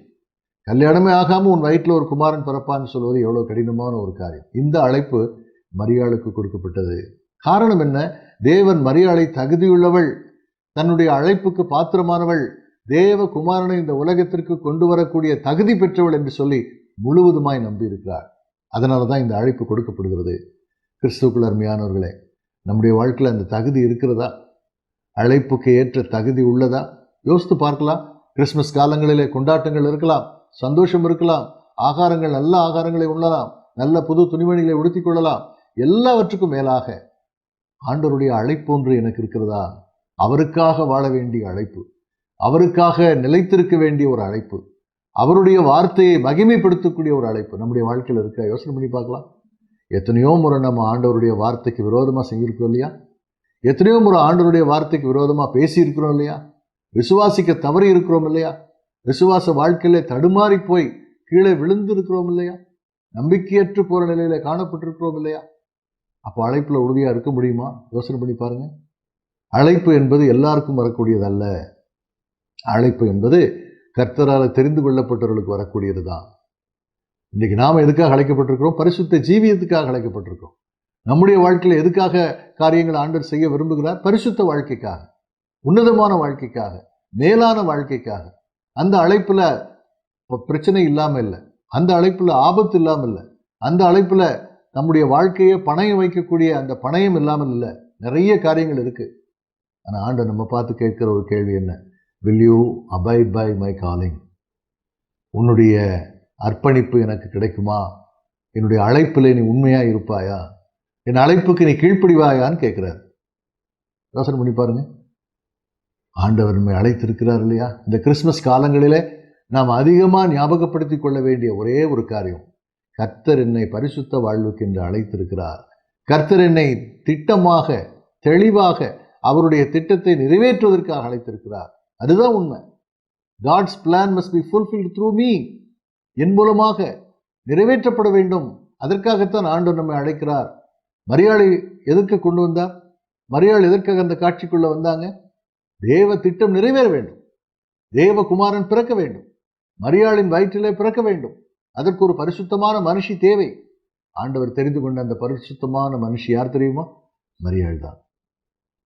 கல்யாணமே ஆகாம உன் வயிற்றில் ஒரு குமாரன் பிறப்பான்னு சொல்வது எவ்வளவு கடினமான ஒரு காரியம். இந்த அழைப்பு மரியாளுக்கு கொடுக்கப்பட்டது. காரணம் என்ன? தேவன் மரியாளை தகுதியுள்ளவள், தன்னுடைய அழைப்புக்கு பாத்திரமானவள், தேவ குமாரனை இந்த உலகத்திற்கு கொண்டு வரக்கூடிய தகுதி பெற்றவள் என்று சொல்லி முழுவதுமாய் நம்பி இருக்கிறார். அதனால தான் இந்த அழைப்பு கொடுக்கப்படுகிறது. கிறிஸ்துவுக்குள் அருமையானவர்களே, நம்முடைய வாழ்க்கையில் அந்த தகுதி இருக்கிறதா? அழைப்புக்கு ஏற்ற தகுதி உள்ளதா? யோசித்து பார்க்கலாம். கிறிஸ்துமஸ் காலங்களிலே கொண்டாட்டங்கள் இருக்கலாம், சந்தோஷம் இருக்கலாம், ஆகாரங்கள், நல்ல ஆகாரங்களை உண்ணலாம், நல்ல புது துணிமணிகளை உடுத்திக் கொள்ளலாம். எல்லாவற்றுக்கும் மேலாக ஆண்டவருடைய அழைப்பு ஒன்று எனக்கு இருக்கிறதா? அவருக்காக வாழ வேண்டிய அழைப்பு, அவருக்காக நிலைத்திருக்க வேண்டிய ஒரு அழைப்பு, அவருடைய வார்த்தையை மகிமைப்படுத்தக்கூடிய ஒரு அழைப்பு நம்முடைய வாழ்க்கையில் இருக்க. யோசனை பண்ணி பார்க்கலாம். எத்தனையோ முறை நம்ம ஆண்டவருடைய வார்த்தைக்கு விரோதமாக செஞ்சிருக்கிறோம் இல்லையா? எத்தனையோ முறை ஆண்டவருடைய வார்த்தைக்கு விரோதமாக பேசி இருக்கிறோம் இல்லையா? விசுவாசிக்க தவறி இருக்கிறோம் இல்லையா? விசுவாச வாழ்க்கையில தடுமாறி போய் கீழே விழுந்து இருக்கிறோம் இல்லையா? நம்பிக்கையற்று போற நிலையில காணப்பட்டிருக்கிறோம் இல்லையா? அப்போ அழைப்புல உறுதியா இருக்க முடியுமா? யோசனை பண்ணி பாருங்க. அழைப்பு என்பது எல்லாருக்கும் வரக்கூடியது அல்ல. அழைப்பு என்பது கர்த்தரால் தெரிந்து கொள்ளப்பட்டவர்களுக்கு வரக்கூடியது தான். இன்றைக்கு நாம் எதுக்காக அழைக்கப்பட்டிருக்கிறோம்? பரிசுத்த ஜீவியத்துக்காக அழைக்கப்பட்டிருக்கிறோம். நம்முடைய வாழ்க்கையில் எதுக்காக காரியங்கள் ஆண்டவர் செய்ய விரும்புகிறார்? பரிசுத்த வாழ்க்கைக்காக, உன்னதமான வாழ்க்கைக்காக, மேலான வாழ்க்கைக்காக. அந்த அழைப்புல பிரச்சனை இல்லாமல் இல்லை, அந்த அழைப்புல ஆபத்து இல்லாமல் இல்லை, அந்த அழைப்புல நம்முடைய வாழ்க்கையை பணயம் வைக்கக்கூடிய அந்த பணயம் இல்லாமல் இல்லை. நிறைய காரியங்கள் இருக்கு. ஆனால் ஆண்டவர் நம்ம பார்த்து கேட்கிற ஒரு கேள்வி என்ன? Will you abide by my calling? உன்னுடைய அர்ப்பணிப்பு எனக்கு கிடைக்குமா? என்னுடைய அழைப்பில் நீ உண்மையா இருப்பாயா? என் அழைப்புக்கு நீ கீழ்ப்படிவாயான்னு கேட்கிறார். யோசனை பண்ணி பாருங்க. ஆண்டவர் நம்மை அழைத்திருக்கிறார் இல்லையா? இந்த கிறிஸ்துமஸ் காலங்களிலே நாம் அதிகமாக ஞாபகப்படுத்தி கொள்ள வேண்டிய ஒரே ஒரு காரியம், கர்த்தர் என்னை பரிசுத்த வாழ்வுக்கு என்று அழைத்திருக்கிறார். கர்த்தர் என்னை திட்டமாக, தெளிவாக அவருடைய திட்டத்தை நிறைவேற்றுவதற்காக அழைத்திருக்கிறார். அதுதான் உண்மை. God's plan must be fulfilled through me. என் மூலமாக நிறைவேற்றப்பட வேண்டும். அதற்காகத்தான் ஆண்டவர் நம்மை அழைக்கிறார். மரியாளை எதற்கு கொண்டு வந்தார்? மரியாள் எதற்காக அந்த காட்சிக்குள்ள வந்தாங்க? தேவ திட்டம் நிறைவேற வேண்டும். தேவகுமாரன் பிறக்க வேண்டும். மரியாளின் வயிற்றிலே பிறக்க வேண்டும். அதற்கு ஒரு பரிசுத்தமான மனுஷி தேவை. ஆண்டவர் தெரிந்து கொண்ட அந்த பரிசுத்தமான மனுஷி யார் தெரியுமா? மரியாள் தான்.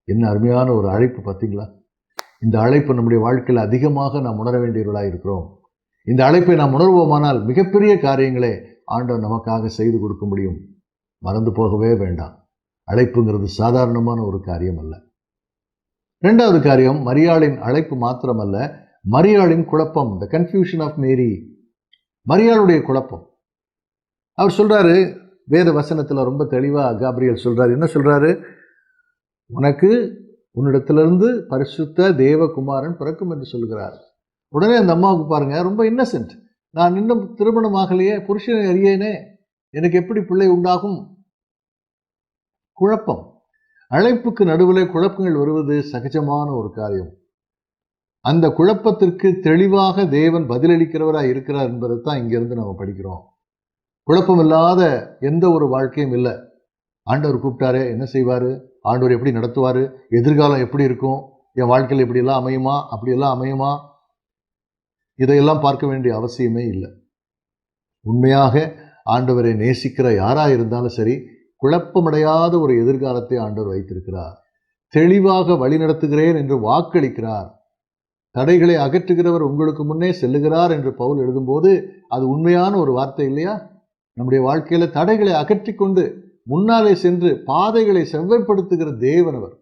என்ன அருமையான ஒரு அழைப்பு பார்த்தீங்களா? இந்த அழைப்பு நம்முடைய வாழ்க்கையில் அதிகமாக நாம் உணர வேண்டியவர்களாக இருக்கிறோம். இந்த அழைப்பை நாம் உணர்வோமானால் மிகப்பெரிய காரியங்களை ஆண்டவர் நமக்காக செய்து கொடுக்க முடியும். மறந்து போகவே வேண்டாம். அழைப்புங்கிறது சாதாரணமான ஒரு காரியம் அல்ல. இரண்டாவது காரியம், மரியாளின் அழைப்பு மாத்திரமல்ல, மரியாளின் குழப்பம், த கன்ஃபியூஷன் ஆஃப் மேரி. மரியாளுடைய குழப்பம். அவர் சொல்றாரு, வேத வசனத்தில் ரொம்ப தெளிவா காபிரியல் சொல்றாரு. என்ன சொல்றாரு? உனக்கு உன்னிடத்திலிருந்து பரிசுத்த தேவகுமாரன் பிறக்கும் என்று சொல்கிறார். உடனே அந்த அம்மாவுக்கு பாருங்க, ரொம்ப இன்னசென்ட். நான் இன்னும் திருமணம் ஆகலையே, புருஷனை அறியேனே, எனக்கு எப்படி பிள்ளை உண்டாகும்? குழப்பம். அழைப்புக்கு நடுவில் குழப்பங்கள் வருவது சகஜமான ஒரு காரியம். அந்த குழப்பத்திற்கு தெளிவாக தேவன் பதிலளிக்கிறவராக இருக்கிறார் என்பதை தான் இங்கிருந்து நம்ம படிக்கிறோம். குழப்பம் இல்லாத எந்த ஒரு வாழ்க்கையும் இல்லை. ஆண்டவர் கூப்பிட்டாரு, என்ன செய்வார்? ஆண்டவர் எப்படி நடத்துவார்? எதிர்காலம் எப்படி இருக்கும்? என் வாழ்க்கையில் இப்படியெல்லாம் அமையுமா, அப்படியெல்லாம் அமையுமா? இதையெல்லாம் பார்க்க வேண்டிய அவசியமே இல்லை. உண்மையாக ஆண்டவரை நேசிக்கிற யாராக இருந்தாலும் சரி, குழப்பமடையாத ஒரு எதிர்காலத்தை ஆண்டவர் வைத்திருக்கிறார். தெளிவாக வழி நடத்துகிறேன் என்று வாக்களிக்கிறார். தடைகளை அகற்றுகிறவர் உங்களுக்கு முன்னே செல்லுகிறார் என்று பவுல் எழுதும்போது அது உண்மையான ஒரு வார்த்தை இல்லையா? நம்முடைய வாழ்க்கையில தடைகளை அகற்றி கொண்டு முன்னாலே சென்று பாதைகளை செவ்வாய்ப்படுத்துகிற தேவன் அவர்.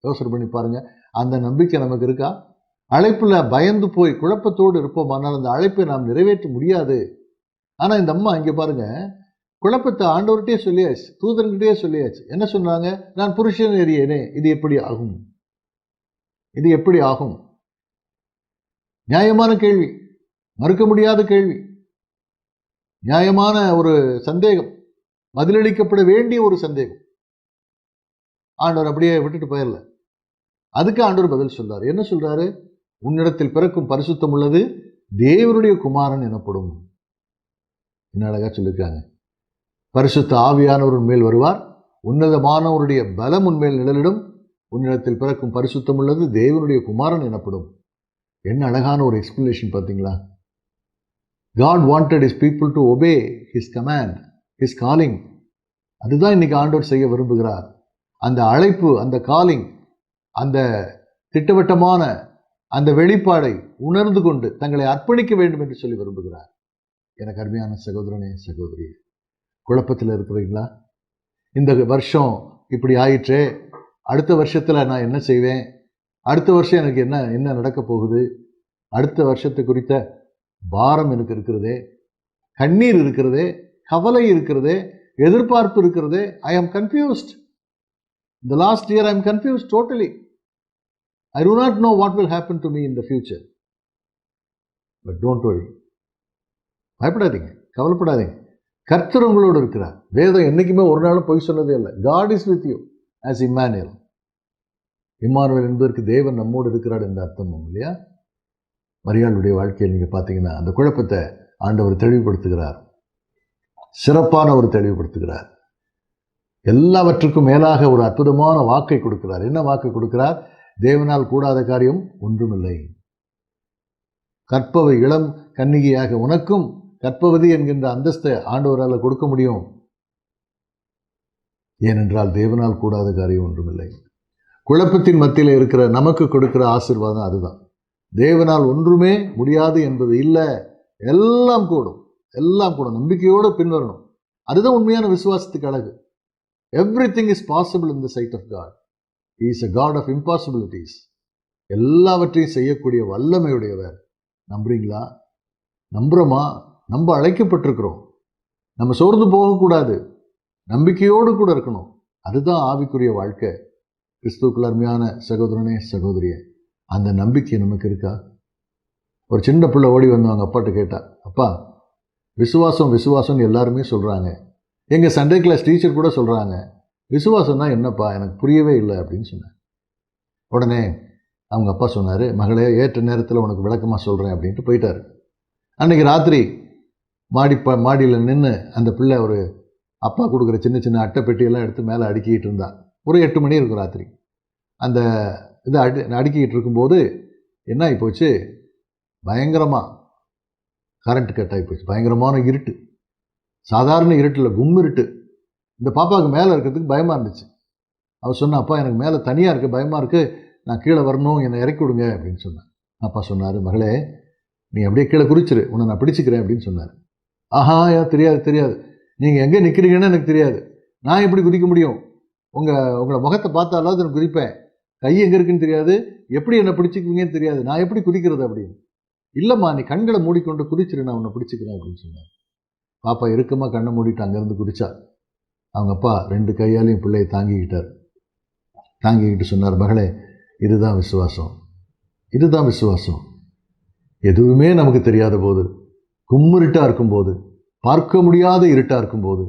யோசனை பண்ணி பாருங்க. அந்த நம்பிக்கை நமக்கு இருக்கா? அழைப்புல பயந்து போய் குழப்பத்தோடு இருப்போம், ஆனால் அந்த அழைப்பை நாம் நிறைவேற்ற முடியாது. ஆனா இந்த அம்மா இங்க பாருங்க, குழப்பத்தை ஆண்டவர்கிட்டே சொல்லியாச்சு, தூதன்கிட்டே சொல்லியாச்சு. என்ன சொன்னாங்க? நான் புருஷன் எறியேனே, இது எப்படி ஆகும்? இது எப்படி ஆகும்? நியாயமான கேள்வி, மறுக்க முடியாத கேள்வி, நியாயமான ஒரு சந்தேகம், பதிலளிக்கப்பட வேண்டிய ஒரு சந்தேகம். ஆண்டவர் அப்படியே விட்டுட்டு போயிடல. அதுக்கு ஆண்டவர் பதில் சொல்றாரு. என்ன சொல்றாரு? உன்னிடத்தில் பிறக்கும் பரிசுத்தம் உள்ளது தேவனுடைய குமாரன் எனப்படும். என்ன அழகா சொல்லியிருக்காங்க. பரிசுத்த ஆவியானவர் உன்மேல் வருவார், உன்னதமானவருடைய பலம் உன்மேல் நிழலிடும், உன்னிடத்தில் பிறக்கும் பரிசுத்தம் உள்ளது தேவனுடைய குமாரன் எனப்படும். என்ன அழகான ஒரு எக்ஸ்பிளனேஷன் பார்த்தீங்களா? God wanted his people to obey his command, his calling. அதுதான் இன்னைக்கு ஆண்டவர் செய்ய விரும்புகிறார். அந்த அழைப்பு, அந்த காலிங், அந்த திட்டவட்டமான அந்த வெளிப்பாடை உணர்ந்து கொண்டு தங்களை அர்ப்பணிக்க வேண்டும் என்று சொல்லி விரும்புகிறார். எனக்கு அருமையான சகோதரனே, சகோதரி, குழப்பத்தில் இருக்கிறீங்களா? இந்த வருஷம் இப்படி ஆயிற்றே, அடுத்த வருஷத்தில் நான் என்ன செய்வேன்? அடுத்த வருஷம் எனக்கு என்ன நடக்க போகுது? அடுத்த வருஷத்தை குறித்த பாரம் எனக்கு இருக்கிறதே, கண்ணீர் இருக்கிறதே, கவலை இருக்கிறதே, எதிர்பார்ப்பு இருக்கிறதே. ஐ ஆம் confused. The last year I am confused totally. I do not know what will happen to me in the future. But don't worry. பயப்படாதீங்க, கவலைப்படாதீங்க. கர்த்தர் உங்களோடு இருக்கிறார். வேதம் என்னைக்குமே ஒரு நாளும் பொய் சொன்னதே இல்லை. God is with you as Emmanuel. Emmanuel என்பதற்கு தேவன் நம்மோடு இருக்கிறார் என்ற அர்த்தம் இல்லையா? மரியாளுடைய வாழ்க்கையில் நீங்கள் பார்த்தீங்கன்னா அந்த குழப்பத்தை ஆண்டவர் தெளிவுபடுத்துகிறார். சிறப்பான ஒரு தெளிவுபடுத்துகிறார். எல்லாவற்றுக்கும் மேலாக ஒரு அற்புதமான வாக்கை கொடுக்கிறார். என்ன வாக்கு கொடுக்கிறார்? தேவனால் கூடாத காரியம் ஒன்றுமில்லை. கற்பவை இளம் கன்னிகையாக உனக்கும் கற்பவதி என்கின்ற அந்தஸ்தை ஆண்டவரால் கொடுக்க முடியும். ஏனென்றால் தேவனால் கூடாத காரியம் ஒன்றுமில்லை. குழப்பத்தின் மத்தியில் இருக்கிற நமக்கு கொடுக்கிற ஆசீர்வாதம் அதுதான். தேவனால் ஒன்றுமே முடியாது என்பது இல்லை. எல்லாம் கூடும், எல்லாம் கூடும். நம்பிக்கையோடு பின்வரணும். அதுதான் உண்மையான விசுவாசத்துக்கு அழகு. Everything is possible in the sight of God. He is a God of impossibilities. எல்லாவற்றையும் செய்யக்கூடிய வல்லமையுடையவர். நம்புறீங்களா? நம்புறோமா? நம்ப அழைக்கப்பட்டிருக்கிறோம். நம்ம சோர்ந்து போகக்கூடாது, நம்பிக்கையோடு கூட இருக்கணும். அதுதான் ஆவிக்குரிய வாழ்க்கை. கிறிஸ்துவுக்குள் அருமையான சகோதரனே, சகோதரியே, அந்த நம்பிக்கை நமக்கு இருக்கா? ஒரு சின்ன பிள்ளை ஓடி வந்து அவங்க அப்பாட்ட கேட்டா, அப்பா விசுவாசம் விசுவாசம்னு எல்லாருமே சொல்கிறாங்க, எங்கள் சண்டே கிளாஸ் டீச்சர் கூட சொல்கிறாங்க, விசுவாசம்னா என்னப்பா, எனக்கு புரியவே இல்லை அப்படின்னு சொன்னேன். உடனே அவங்க அப்பா சொன்னார், மகளே ஏற்ற நேரத்தில் உனக்கு விளக்கமாக சொல்கிறேன் அப்படின்ட்டு போயிட்டார். அன்றைக்கி ராத்திரி மாடியில் நின்று அந்த பிள்ளை ஒரு அப்பா கொடுக்குற சின்ன சின்ன அட்டை பெட்டியெல்லாம் எடுத்து மேலே அடுக்கிட்டு இருந்தா. ஒரு 8 மணி இருக்கும் ராத்திரி. அந்த இதை அடுக்கிட்டு இருக்கும்போது என்ன ஆகி போச்சு, பயங்கரமாக கரண்ட் கட் ஆகி போச்சு. பயங்கரமான இருட்டு, சாதாரண இருட்டில் கும் இருட்டு. இந்த பாப்பாவுக்கு மேலே இருக்கிறதுக்கு பயமாக இருந்துச்சு. அவள் சொன்னா, அப்பா எனக்கு மேலே தனியாக இருக்குது, பயமாக இருக்குது, நான் கீழே வரணும், என்னை இறக்கி விடுங்க அப்படின்னு சொன்னேன். அப்பா சொன்னார், மகளே நீ அப்படியே கீழே குறிச்சிரு, உன்னை நான் பிடிச்சிக்கிறேன் அப்படின்னு சொன்னார். ஆஹா, தெரியாது தெரியாது, நீங்கள் எங்கே நிற்கிறீங்கன்னு எனக்கு தெரியாது, நான் எப்படி குதிக்க முடியும், உங்களை முகத்தை பார்த்தாலாவது எனக்கு குதிப்பேன், கை எங்கே இருக்குன்னு தெரியாது, எப்படி என்னை பிடிச்சிக்குவீங்கன்னு தெரியாது, நான் எப்படி குதிக்கிறது அப்படின்னு. இல்லைம்மா நீ கண்களை மூடிக்கொண்டு குதிச்சிரு, நான் உன்னை பிடிச்சிக்கிறேன் அப்படின்னு சொன்னார். பாப்பா இறுக்கமாக கண்ணை மூடிட்டு அங்கேருந்து குதிச்சா. அவங்க அப்பா 2 கையாலையும் பிள்ளையை தாங்கிக்கிட்டு சொன்னார், மகளே இதுதான் விசுவாசம், இதுதான் விசுவாசம். எதுவுமே நமக்கு தெரியாத போது, கும்மிருட்டாக இருக்கும்போது, பார்க்க முடியாத இருட்டாக இருக்கும்போது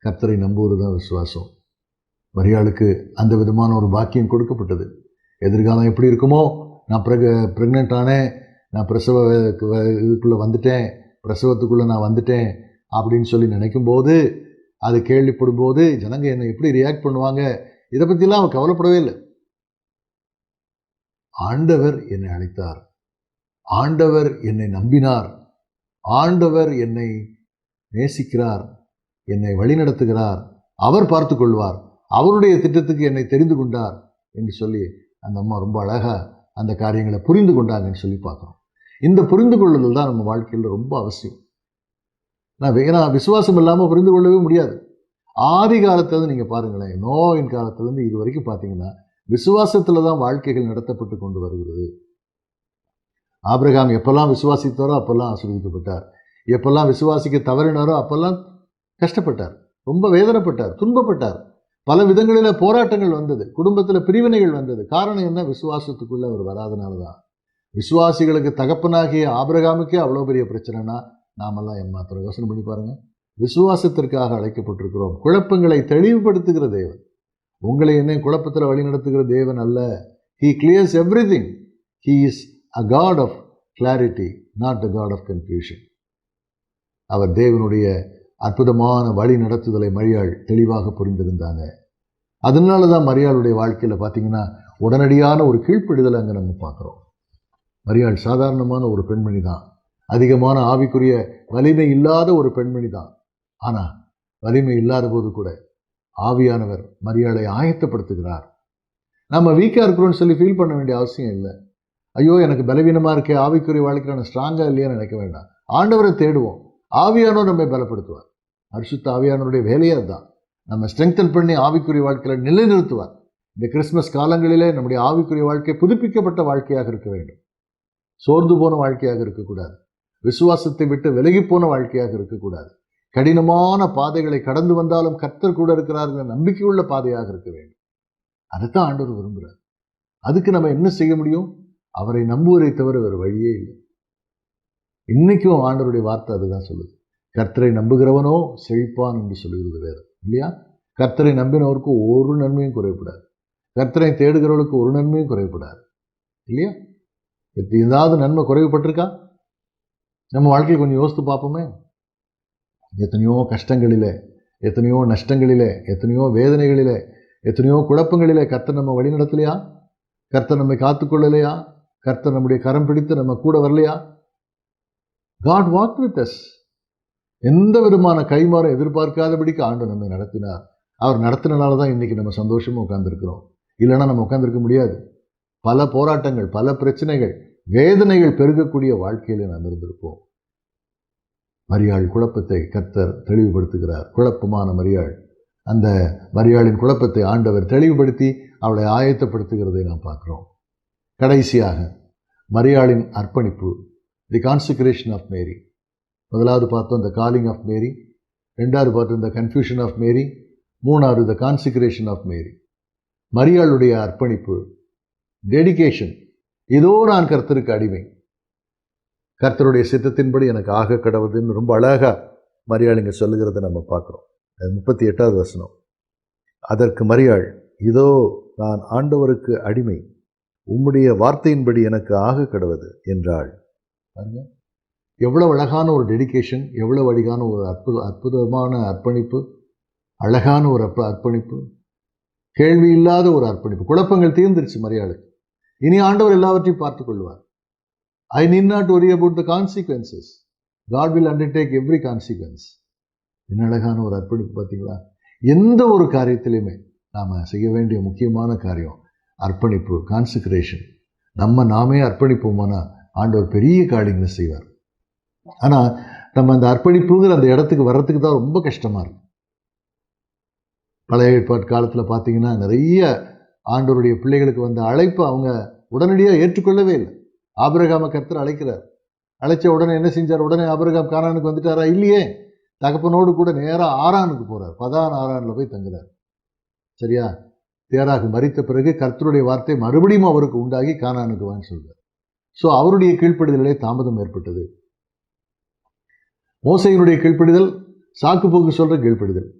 கர்த்தரை நம்புவது தான் விசுவாசம். மரியாளுக்கு அந்த விதமான ஒரு பாக்கியம் கொடுக்கப்பட்டது. எதிர்காலம் எப்படி இருக்குமோ, நான் ப்ரெக்னென்ட் ஆனேன், நான் பிரசவ இதுக்குள்ளே வந்துட்டேன், பிரசவத்துக்குள்ளே நான் வந்துட்டேன் அப்படின்னு சொல்லி நினைக்கும்போது, அது கேள்விப்படும்போது ஜனங்க என்னை எப்படி ரியாக்ட் பண்ணுவாங்க, இதை பற்றிலாம் அவன் கவலைப்படவே இல்லை. ஆண்டவர் என்னை அழைத்தார், ஆண்டவர் என்னை நம்பினார், ஆண்டவர் என்னை நேசிக்கிறார், என்னை வழிநடத்துகிறார், அவர் பார்த்து கொள்வார், அவருடைய திட்டத்துக்கு என்னை தெரிந்து கொண்டார் என்று சொல்லி அந்த அம்மா ரொம்ப அழகாக அந்த காரியங்களை புரிந்து கொண்டாங்கன்னு சொல்லி பார்க்குறோம். இந்த புரிந்து கொள்ளுதல் தான் நம்ம வாழ்க்கையில் ரொம்ப அவசியம். ஏன்னா விசுவாசம் இல்லாமல் புரிந்து கொள்ளவே முடியாது. ஆதி காலத்திலேருந்து நீங்கள் பாருங்களேன், நோயின் காலத்திலேருந்து இது வரைக்கும் பார்த்தீங்கன்னா விசுவாசத்தில் தான் வாழ்க்கைகள் நடத்தப்பட்டு கொண்டு வருகிறது. ஆபிரகாம் எப்பெல்லாம் விசுவாசித்தாரோ அப்பெல்லாம் ஆசீர்வதிக்கப்பட்டார், எப்பெல்லாம் விசுவாசிக்க தவறினாரோ அப்பெல்லாம் கஷ்டப்பட்டார், ரொம்ப வேதனைப்பட்டார், துன்பப்பட்டார், பல விதங்களில் போராட்டங்கள் வந்தது, குடும்பத்தில் பிரிவினைகள் வந்தது. காரணம் என்ன? விசுவாசத்துக்குள்ளே அவர் வராதனால தான். விசுவாசிகளுக்கு தகப்பனாகிய ஆபிரகாமுக்கே அவ்வளோ பெரிய பிரச்சனைனா நாமெல்லாம் ஏமாத்திரம். யோசனை பண்ணி பாருங்கள். விசுவாசத்திற்காக அழைக்கப்பட்டிருக்கிறோம். குழப்பங்களை தெளிவுபடுத்துகிற தேவன், உங்களை என்னை குழப்பத்தில் வழி நடத்துகிற தேவன் அல்ல. He clears everything. He is a God of clarity, not a God of confusion. அவர் தேவனுடைய அற்புதமான வழி நடத்துதலை மரியாள் தெளிவாக புரிந்திருந்தாங்க. அதனால தான் மரியாளுடைய வாழ்க்கையில் பார்த்தீங்கன்னா உடனடியான ஒரு கீழ்ப்படிதலை அங்கே நம்ம பார்க்குறோம். மரியாள் சாதாரணமான ஒரு பெண்மணி தான், அதிகமான ஆவிக்குரிய வலிமை இல்லாத ஒரு பெண்மணி தான். ஆனால் வலிமை இல்லாத போது கூட ஆவியானவர் மரியாளை ஆயத்தப்படுத்துகிறார். நம்ம வீக்காக இருக்கிறோன்னு சொல்லி ஃபீல் பண்ண வேண்டிய அவசியம் இல்லை. ஐயோ எனக்கு பலவீனமாக இருக்கே, ஆவிக்குரிய வாழ்க்கையில் நான் ஸ்ட்ராங்காக இல்லையான்னு நினைக்க வேண்டாம். ஆண்டவரை தேடுவோம், ஆவியானவர் நம்மை பலப்படுத்துவார். பரிசுத்த ஆவியானவருடைய வேலையே அதுதான், நம்ம ஸ்ட்ரெங்தன் பண்ணி ஆவிக்குரிய வாழ்க்கையில் நிலைநிறுத்துவார். இந்த கிறிஸ்மஸ் காலங்களிலே நம்முடைய ஆவிக்குரிய வாழ்க்கை புதுப்பிக்கப்பட்ட வாழ்க்கையாக இருக்க வேண்டும். சோர்ந்து போன வாழ்க்கையாக இருக்கக்கூடாது, விசுவாசத்தை விட்டு விலகி போன வாழ்க்கையாக இருக்கக்கூடாது. கடினமான பாதைகளை கடந்து வந்தாலும் கர்த்தர் கூட இருக்கிறார்கள் நம்பிக்கையுள்ள பாதையாக இருக்க வேண்டும். அதைத்தான் ஆண்டவர் விரும்புகிறார். அதுக்கு நம்ம என்ன செய்ய முடியும்? அவரை நம்புவதை தவிர வேறு வழியே இல்லை. இன்னைக்கும் ஆண்டவருடைய வார்த்தை அதுதான் சொல்லுது. கர்த்தரை நம்புகிறவனோ செழிப்பான் என்று சொல்லுகிறது வேதம், இல்லையா? கர்த்தரை நம்பினவருக்கு ஒரு நன்மையும் குறைப்படாது, கர்த்தரை தேடுகிறவர்களுக்கு ஒரு நன்மையும் குறைப்படாது, இல்லையா? ஏதாவது நன்மை குறைவுபட்டிருக்கா? நம்ம வாழ்க்கையில் கொஞ்சம் யோசித்து பார்ப்போமே. எத்தனையோ கஷ்டங்களிலே, எத்தனையோ நஷ்டங்களிலே, எத்தனையோ வேதனைகளிலே, எத்தனையோ குழப்பங்களிலே கர்த்தர் நம்ம வழி நடத்தலையா? கர்த்தர் நம்மை காத்துக்கொள்ளலையா? கர்த்தர் நம்முடைய கரம் பிடித்து நம்ம கூட வரலையா? God walked with us. எந்த விதமான கைமாறும் எதிர்பார்க்காதபடிக்கு ஆண்டு நம்மை நடத்தினார். அவர் நடத்தினால தான் இன்னைக்கு நம்ம சந்தோஷமா உட்கார்ந்துருக்கிறோம். இல்லைன்னா நம்ம உட்கார்ந்துருக்க முடியாது. பல போராட்டங்கள், பல பிரச்சனைகள், வேதனைகள் பெருகக்கூடிய வாழ்க்கையில நாம் இருந்திருப்போம். மரியாள் குழப்பத்தை கர்த்தர் தெளிவுபடுத்துகிறார். குழப்பமான மரியாள், அந்த மரியாளின் குழப்பத்தை ஆண்டவர் தெளிவுபடுத்தி அவளை ஆயத்தப்படுத்துகிறதை நாம் பார்க்கிறோம். கடைசியாக மரியாளின் அர்ப்பணிப்பு, தி கான்சிக்ரேஷன் ஆஃப் மேரி. முதலாவது பார்த்தோம் த காலிங் ஆஃப் மேரி, ரெண்டாவது பார்த்தோம் த கன்ஃபியூஷன் ஆஃப் மேரி, மூணாவது த கான்சிக்ரேஷன் ஆஃப் மேரி. மரியாளுடைய அர்ப்பணிப்பு, டெடிகேஷன். இதோ நான் கர்த்தருக்கு அடிமை, கர்த்தருடைய சித்தத்தின்படி எனக்கு ஆக கடவுதுன்னு ரொம்ப அழகா மரியாள் இங்கே சொல்லுகிறத நம்ம பார்க்குறோம். 38வது வசனம். அதற்கு மரியாள், இதோ நான் ஆண்டவருக்கு அடிமை, உம்முடைய வார்த்தையின்படி எனக்கு ஆக கடவுது என்றாள். பாருங்க, எவ்வளவு அழகான ஒரு டெடிகேஷன், எவ்வளவு அழகான ஒரு அற்புதமான அர்ப்பணிப்பு, அழகான ஒரு அர்ப்பணிப்பு, கேள்வி இல்லாத ஒரு அர்ப்பணிப்பு. குழப்பங்கள் தீர்ந்துருச்சு மரியாளுக்கு. இனி ஆண்டவர் எல்லாவற்றையும் பார்த்துக் கொள்வார். I need not worry about the consequences. God will undertake every consequence. என்ன அழகான ஒரு அர்ப்பணிப்பு பார்த்தீங்களா? எந்த ஒரு காரியத்திலையுமே நாம் செய்ய வேண்டிய முக்கியமான காரியம் அர்ப்பணிப்பு, கான்சிக்ரேஷன். நாமே அர்ப்பணிப்போமானா ஆண்டவர் பெரிய காரியங்களை செய்வார். ஆனால் நம்ம அந்த அர்ப்பணிப்புங்கிற அந்த இடத்துக்கு வர்றதுக்கு தான் ரொம்ப கஷ்டமாக இருக்கும். பழைய ஏற்பாட்டு காலத்தில் பார்த்தீங்கன்னா நிறைய ஆண்டவருடைய பிள்ளைகளுக்கு வந்த அழைப்பு அவங்க உடனடியாக ஏற்றுக்கொள்ளவே இல்லை. ஆபிரகாமை கர்த்தர் அழைக்கிறார். அழைச்ச உடனே என்ன செஞ்சார்? உடனே ஆபிரகாம் கானானுக்கு வந்துட்டாரா? இல்லையே. தகப்பனோடு கூட நேராக ஆரானுக்கு போகிறார். பதான் ஆரானில் போய் தங்குறார். சரியா? தேராக மரித்த பிறகு கர்த்தருடைய வார்த்தை மறுபடியும் அவருக்கு உண்டாகி கானானுக்கு வான்னு சொல்றார். ஸோ அவருடைய கீழ்ப்படிதலே தாமதம் ஏற்பட்டது. மோசையினுடைய கீழ்ப்படிதல் சாக்கு போக்கு சொல்ற கீழ்ப்படிதல்.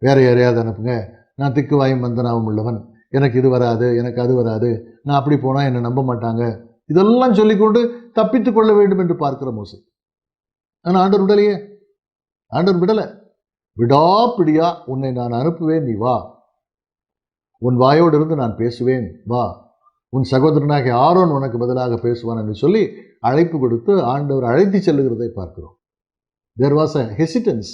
வேற யாரையாவது அனுப்புங்க, நான் திக்கு வாயும் வந்தனாவும் உள்ளவன், எனக்கு இது வராது, எனக்கு அது வராது, நான் அப்படி போனால் என்னை நம்ப மாட்டாங்க, இதெல்லாம் சொல்லிக்கொண்டு தப்பித்துக் கொள்ள வேண்டும் என்று பார்க்கிற மோசை. ஆனால் ஆண்டவர் விடலையே. ஆண்டவர் விடலை. விடாப்பிடியா உன்னை நான் அனுப்புவேன், நீ வா, உன் வாயோடு இருந்து நான் பேசுவேன், வா, உன் சகோதரனாகிய ஆரோன் உனக்கு பதிலாக பேசுவான் என்று சொல்லி அழைப்பு கொடுத்து ஆண்டவர் அழைத்து செல்லுகிறதை பார்க்கிறோம். There was a hesitance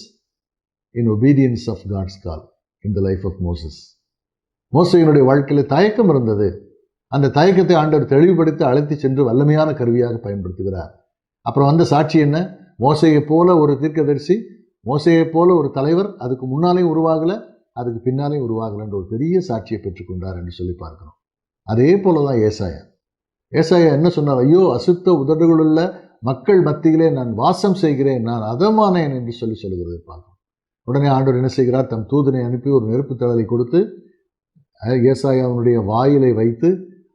in obedience of God's call in the life of Moses. மோசையினுடைய வாழ்க்கையில் தயக்கம் இருந்தது. அந்த தயக்கத்தை ஆண்டவர் தெளிவுபடுத்தி அழைத்து சென்று வல்லமையான கருவியாக பயன்படுத்துகிறார். அப்புறம் வந்த சாட்சி என்ன? மோசையை போல ஒரு தீர்க்கதரிசி, மோசையை போல ஒரு தலைவர் அதுக்கு முன்னாலேயும் உருவாகலை, அதுக்கு பின்னாலேயும் உருவாகலைன்ற ஒரு பெரிய சாட்சியை பெற்றுக்கொண்டார் என்று சொல்லி பார்க்கிறோம். அதே போலதான் ஏசாயா. ஏசாயா என்ன சொன்னார்? ஐயோ, அசுத்த உதடுகளுள்ள மக்கள் மத்தியிலே நான் வாசம் செய்கிறேன், நான் அதமானேன் என்று சொல்லி சொல்லுகிறதை பார்க்கிறோம். உடனே ஆண்டவர் என்ன செய்கிறார்? தம் தூதனை அனுப்பி ஒரு நெருப்பு தழலை கொடுத்து ஏசாயாவுடைய வாயிலை வைத்து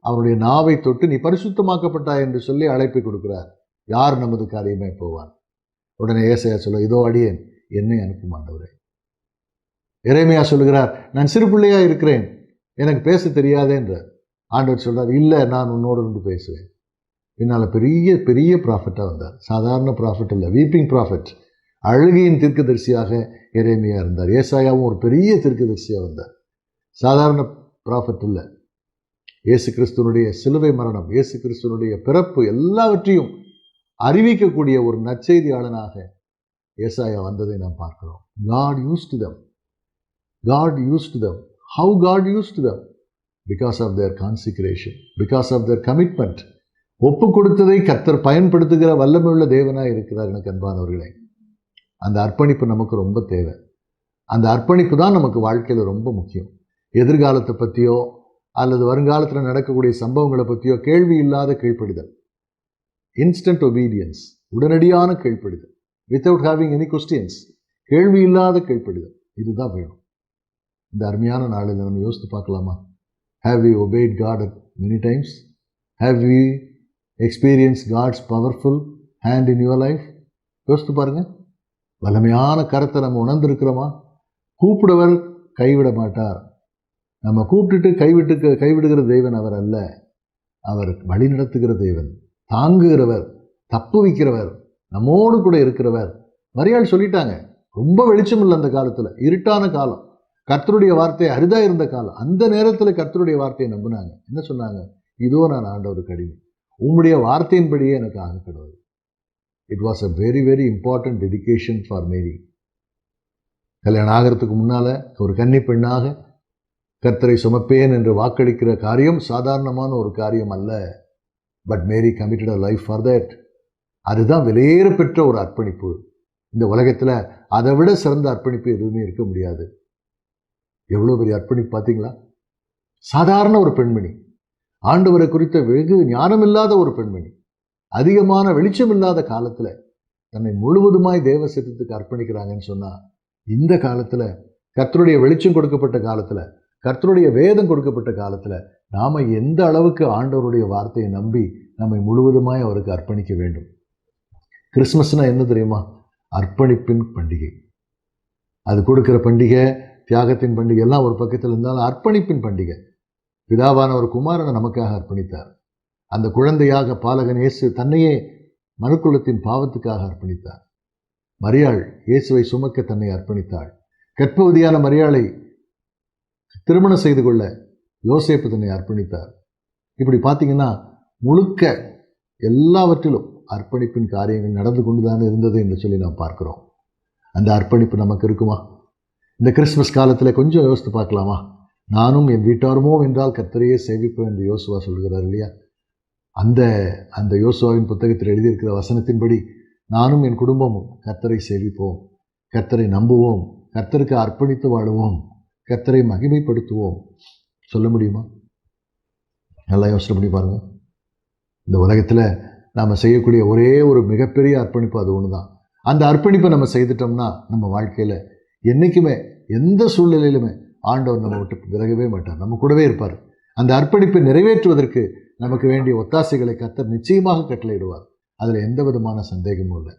அவனுடைய நாவை தொட்டு நீ பரிசுத்தமாக்கப்பட்டாய் என்று சொல்லி அழைப்பை கொடுக்கிறார். யார் நமது காரியமே போவார்? உடனே ஏசாயா சொல்ல, இதோ அடியேன், என்னை அனுப்பும் ஆண்டவரே. எரேமியா சொல்லுகிறார், நான் சிறு பிள்ளையா இருக்கிறேன், எனக்கு பேச தெரியாதே என்ற. ஆண்டவர் சொல்றார், இல்லை, நான் உன்னோடு இருந்து பேசுவேன். பின்னால் பெரிய பெரிய ப்ராஃபிட்டாக வந்தார். சாதாரண ப்ராஃபிட் இல்லை, வீப்பிங் ப்ராஃபிட், அழுகையின் தீர்க்கதரிசியாக எரேமியா இருந்தார். ஏசாயாவும் ஒரு பெரிய தீர்க்கதரிசியாக வந்தார். சாதாரண ப்ராஃபிட் இல்லை. இயேசு கிறிஸ்துவனுடைய சிலுவை மரணம், இயேசு கிறிஸ்துவனுடைய பிறப்பு எல்லாவற்றையும் அறிவிக்கக்கூடிய ஒரு நற்செய்தியாளனாக ஏசாயா வந்ததை நாம் பார்க்கிறோம். God used them. God used them. How God used them? Because of their consecration, because of their commitment. ஒப்பு கொடுத்ததை கர்த்தர் பயன்படுத்துகிற வல்லமையுள்ள தேவனாய் இருக்கிறார். எனக்கு அன்பானவர்களே, அந்த அர்ப்பணிப்பு நமக்கு ரொம்ப தேவை. அந்த அர்ப்பணிப்பு தான் நமக்கு வாழ்க்கையில் ரொம்ப முக்கியம். எதிர்காலத்தை பற்றியோ அல்லது வருங்காலத்தில் நடக்கக்கூடிய சம்பவங்களை பற்றியோ கேள்வி இல்லாத கீழ்ப்படிதல், இன்ஸ்டன்ட் ஒபீடியன்ஸ், உடனடியான கீழ்ப்படிதல், வித்தவுட் ஹேவிங் எனி கொஸ்டின்ஸ், கேள்வி இல்லாத கீழ்ப்படிதல், இதுதான் வேணும். இந்த அருமையான நாளில் நம்ம யோசித்து பார்க்கலாமா? Have we obeyed God many times? Have we experienced God's powerful hand in your life? யோசித்து பாருங்க. வல்லமையான கரத்தை நம்ம உணர்ந்திருக்கிறோமா? கூப்பிடுவர் கைவிட மாட்டார். நம்ம கூப்பிட்டுட்டு கைவிடுகிற தேவன் அவர் அல்ல. அவர் வழி நடத்துகிற தேவன், தாங்குகிறவர், தப்பு வைக்கிறவர், நம்மோடு கூட இருக்கிறவர். மரியாள் சொல்லிட்டாங்க, ரொம்ப வெளிச்சம் இல்லை அந்த காலத்தில், இருட்டான காலம், கர்த்தருடைய வார்த்தை அரிதா இருந்த காலம். அந்த நேரத்தில் கர்த்தருடைய வார்த்தையை நம்பினாங்க. என்ன சொன்னாங்க? இதோ நான் ஆண்டவருக்கு அடிமை, உம்முடைய வார்த்தையின்படியே எனக்கு ஆக கடவுள். It was a very very important dedication for Mary. கல்யாணம் ஆகிறதுக்கு முன்னால் ஒரு கன்னி பெண்ணாக கர்த்தரை சுமப்பேன் என்று வாக்களிக்கிற காரியம் சாதாரணமான ஒரு காரியம் அல்ல. But Mary committed a life for that. அதுதான் விலையேற பெற்ற ஒரு அர்ப்பணிப்பு. இந்த உலகத்தில் அதை விட சிறந்த அர்ப்பணிப்பு எதுவுமே இருக்க முடியாது. எவ்வளோ பெரிய அர்ப்பணிப்பு பார்த்தீங்களா? சாதாரண ஒரு பெண்மணி, ஆண்டவரை குறித்த வெகு ஞானமில்லாத ஒரு பெண்மணி, அதிகமான வெளிச்சம் இல்லாத காலத்தில் தன்னை முழுவதுமாய் தேவ சித்தத்துக்கு அர்ப்பணிக்கிறாங்கன்னு சொன்னால், இந்த காலத்தில் கர்த்தருடைய வெளிச்சம் கொடுக்கப்பட்ட காலத்தில், கர்த்தருடைய வேதம் கொடுக்கப்பட்ட காலத்தில் நாம் எந்த அளவுக்கு ஆண்டவருடைய வார்த்தையை நம்பி நம்மை முழுவதுமாய் அவருக்கு அர்ப்பணிக்க வேண்டும். கிறிஸ்மஸ்னால் என்ன தெரியுமா? அர்ப்பணிப்பின் பண்டிகை. அது கொடுக்குற பண்டிகை, தியாகத்தின் பண்டிகை எல்லாம் ஒரு பக்கத்தில் இருந்தாலும் அர்ப்பணிப்பின் பண்டிகை. பிதாவான ஒரு குமாரனை நமக்காக அர்ப்பணித்தார். அந்த குழந்தையாக பாலகன் இயேசு தன்னையே மனுக்குலத்தின் பாவத்துக்காக அர்ப்பணித்தார். மரியாள் இயேசுவை சுமக்க தன்னை அர்ப்பணித்தாள். கர்ப்பவதியான மரியாளை திருமணம் செய்து கொள்ள யோசேப்பு தன்னை அர்ப்பணித்தார். இப்படி பார்த்தீங்கன்னா முழுக்க எல்லாவற்றிலும் அர்ப்பணிப்பின் காரியங்கள் நடந்து கொண்டு தானே இருந்தது என்று சொல்லி நாம் பார்க்கிறோம். அந்த அர்ப்பணிப்பு நமக்கு இருக்குமா? இந்த கிறிஸ்மஸ் காலத்தில் கொஞ்சம் யோசித்து பார்க்கலாமா? நானும் என் வீட்டாருமோ என்றால் கர்த்தரையே சேவிப்போம் என்று யோசுவா சொல்கிறார் இல்லையா? அந்த யோசுவாவின் புத்தகத்தில் எழுதியிருக்கிற வசனத்தின்படி நானும் என் குடும்பமும் கர்த்தரை சேவிப்போம், கர்த்தரை நம்புவோம், கர்த்தருக்கு அர்ப்பணித்து வாழுவோம், கர்த்தரை மகிமைப்படுத்துவோம். சொல்ல முடியுமா? நல்லா யோசனை பண்ணி பாருங்க. இந்த உலகத்தில் நாம் செய்யக்கூடிய ஒரே ஒரு மிகப்பெரிய அர்ப்பணிப்பு அது ஒன்று தான். அந்த அர்ப்பணிப்பை நம்ம செய்துட்டோம்னா நம்ம வாழ்க்கையில் என்றைக்குமே எந்த சூழ்நிலையிலுமே ஆண்டவர் நம்ம விட்டு விலகவே மாட்டார், நம்ம கூடவே இருப்பார். அந்த அர்ப்பணிப்பை நிறைவேற்றுவதற்கு நமக்கு வேண்டிய ஒத்தாசைகளை கர்த்தர் நிச்சயமாக கட்டளையிடுவார். அதில் எந்த விதமான சந்தேகமும் இல்லை.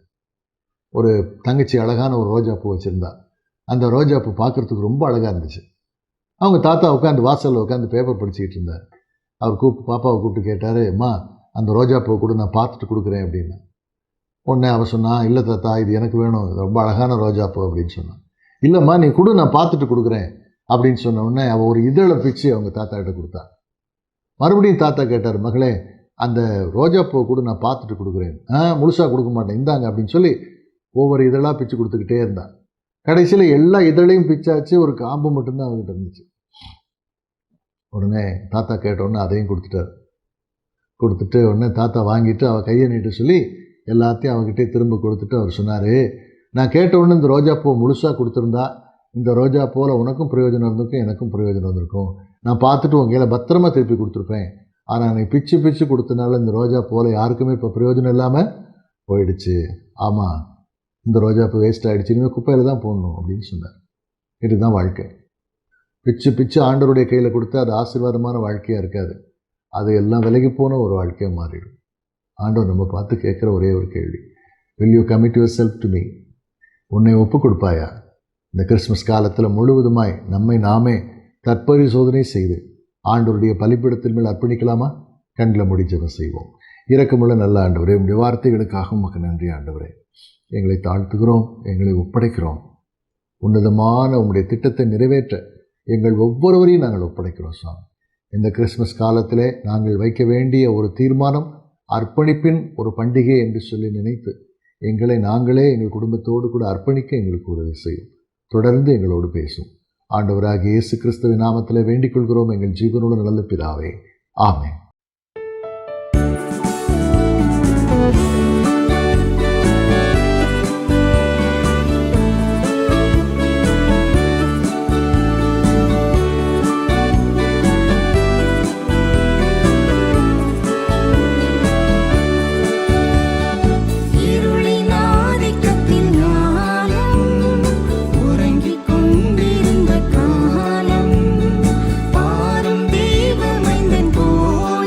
ஒரு தங்கச்சி அழகான ஒரு ரோஜா பூ வச்சுருந்தா. அந்த ரோஜா பூ பார்க்குறதுக்கு ரொம்ப அழகாக இருந்துச்சு. அவங்க தாத்தா உட்காந்து வாசலில் உட்காந்து பேப்பர் படிச்சுக்கிட்டு இருந்தார். அவர் பாப்பாவை கூப்பிட்டு கேட்டார், அம்மா அந்த ரோஜா பூவை கூட நான் பார்த்துட்டு கொடுக்குறேன் அப்படின்னு. உடனே அவள் சொன்னான், இல்லை தாத்தா இது எனக்கு வேணும், ரொம்ப அழகான ரோஜா பூ அப்படின்னு சொன்னான். இல்லைம்மா நீ கொடு, நான் பார்த்துட்டு கொடுக்குறேன் அப்படின்னு சொன்ன உடனே அவள் ஒரு இதழை பிச்சு அவங்க தாத்தாக்கிட்ட கொடுத்தா. மறுபடியும் தாத்தா கேட்டார், மகளே அந்த ரோஜா பூவை கூட நான் பார்த்துட்டு கொடுக்குறேன். முழுசாக கொடுக்க மாட்டேன், இந்தாங்க அப்படின்னு சொல்லி ஒவ்வொரு இதழாக பிச்சு கொடுத்துக்கிட்டே இருந்தான். கடைசியில் எல்லா இதழையும் பிச்சாச்சு, ஒரு காம்பு மட்டும்தான் அவங்ககிட்ட இருந்துச்சு. உடனே தாத்தா கேட்டோடனே அதையும் கொடுத்துட்டு உடனே தாத்தா வாங்கிட்டு அவள் கையை நீட்டு சொல்லி எல்லாத்தையும் அவங்ககிட்டே திரும்ப கொடுத்துட்டு அவர் சொன்னார், நான் கேட்ட உடனே இந்த ரோஜா பூவை முழுசாக கொடுத்துருந்தா இந்த ரோஜா பூவில் உனக்கும் பிரயோஜனம் இருந்திருக்கும், எனக்கும் பிரயோஜனம் இருந்திருக்கும். நான் பார்த்துட்டு உங்கள் கையில் பத்திரமா திருப்பி கொடுத்துருப்பேன். ஆனால் நீ பிச்சு கொடுத்தனால இந்த ரோஜா பூவில் யாருக்குமே இப்போ பிரயோஜனம் இல்லாமல் போயிடுச்சு. ஆமாம், இந்த ரோஜா பூ வேஸ்ட் ஆகிடுச்சு, இனிமேல் குப்பையில் தான் போடணும் அப்படின்னு சொன்னார். இதுதான் வாழ்க்கை. பிச்சு ஆண்டவருடைய கையில் கொடுத்தா அது ஆசீர்வாதமான வாழ்க்கையாக இருக்காது, அது எல்லாம் விலகி போன ஒரு வாழ்க்கையாக மாறிடும். ஆண்டவர் நம்ம பார்த்து கேட்குற ஒரே ஒரு கேள்வி, will you commit yourself to me? உன்னை ஒப்பு கொடுப்பாயா? இந்த கிறிஸ்மஸ் காலத்தில் முழுவதுமாய் நம்மை நாமே தற்பரிசோதனை செய்து ஆண்டவருடைய பலிபீடத்தின் மேல் அர்ப்பணிக்கலாமா? கண்ணில் மூடி ஜெபம் செய்வோம். இரக்கமுள்ள நல்ல ஆண்டவரே, உங்களுடைய வார்த்தைகளுக்காக உமக்கு நன்றி ஆண்டவரே. எங்களை தாழ்த்துகிறோம், எங்களை ஒப்படைக்கிறோம். உன்னதமான உங்களுடைய திட்டத்தை நிறைவேற்ற எங்கள் ஒவ்வொருவரையும் நாங்கள் ஒப்படைக்கிறோம் சுவாமி. இந்த கிறிஸ்மஸ் காலத்திலே நாங்கள் வைக்க வேண்டிய ஒரு தீர்மானம் அர்ப்பணிப்பின் ஒரு பண்டிகை என்று சொல்லி நினைத்து எங்களை நாங்களே எங்கள் குடும்பத்தோடு கூட அர்ப்பணிக்க எங்களுக்கு உதவி செய்யும். தொடர்ந்து எங்களோடு பேசும். ஆண்டவராகிய இயேசு கிறிஸ்துவின் நாமத்திலே வேண்டிக் கொள்கிறோம் எங்கள் ஜீவனோடு நல்ல பிதாவே, ஆமென். பாரும் தெய்வமைந்தன் போல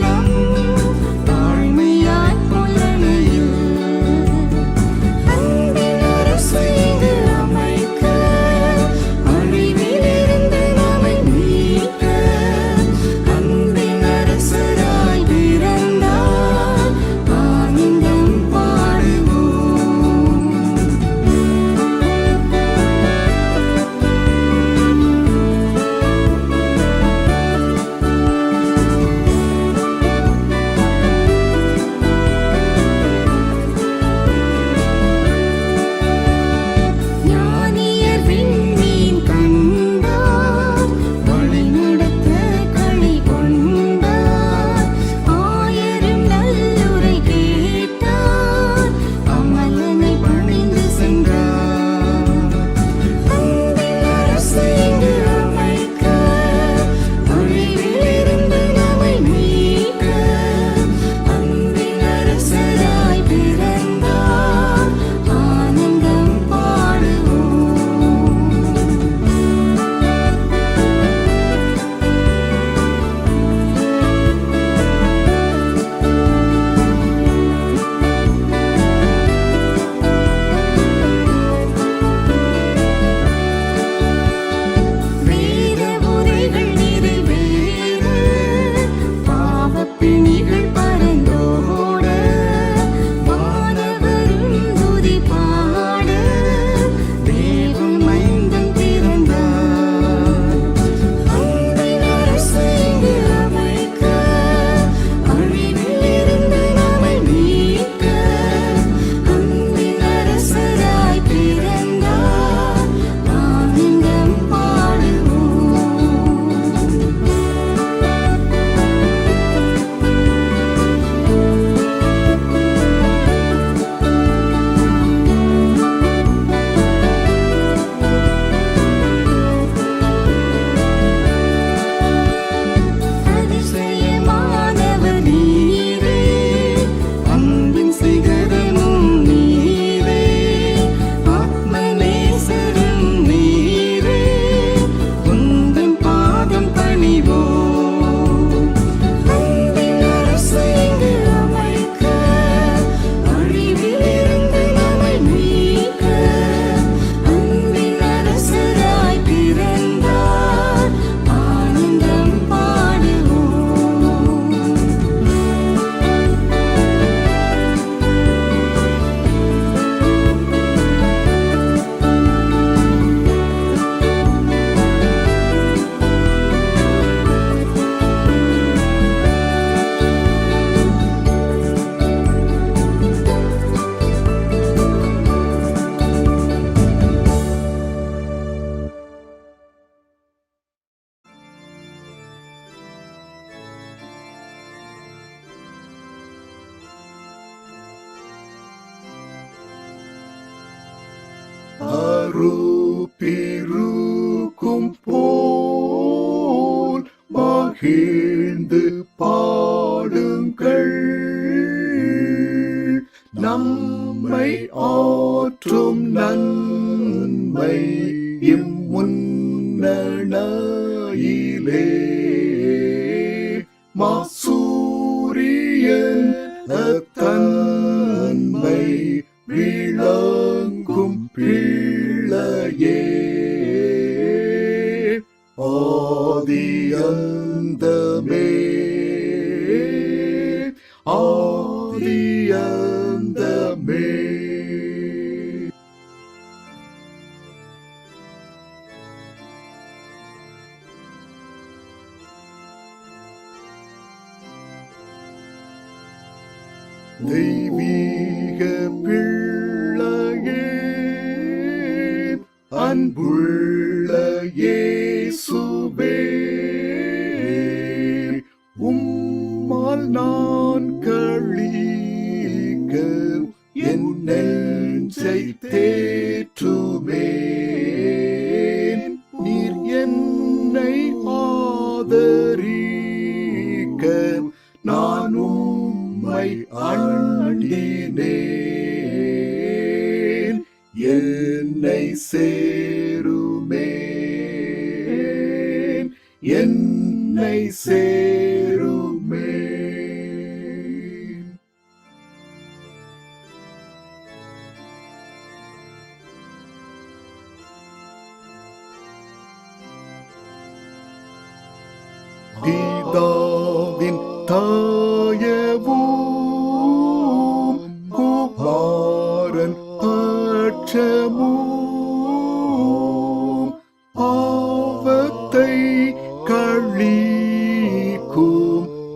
அருப்பிருக்கும் போல் மகிழ்ந்து பாடுங்கள். நம்மை ஆற்றும் நன்மை இம்முன்னணையிலே மாசூரியன் தன்மை விளங்கும் பிள்ளையே. ஆதியந்தமே ஆதியந்தமே. தெய்வீக பிள்ளையே, அன்புள்ள இயேசுவே, உம்மால் நான் களிக்க என் நெஞ்சை தேற்றுவேன். நீர் என்னை ஆதரிக்க நான் உம்மை அண்டினேன். என்னை சேருமேன், என்னை சேருமேன். பிதாவின் தாயவும் குமாரன் பட்சமும் பாவத்தை கழிக்கும்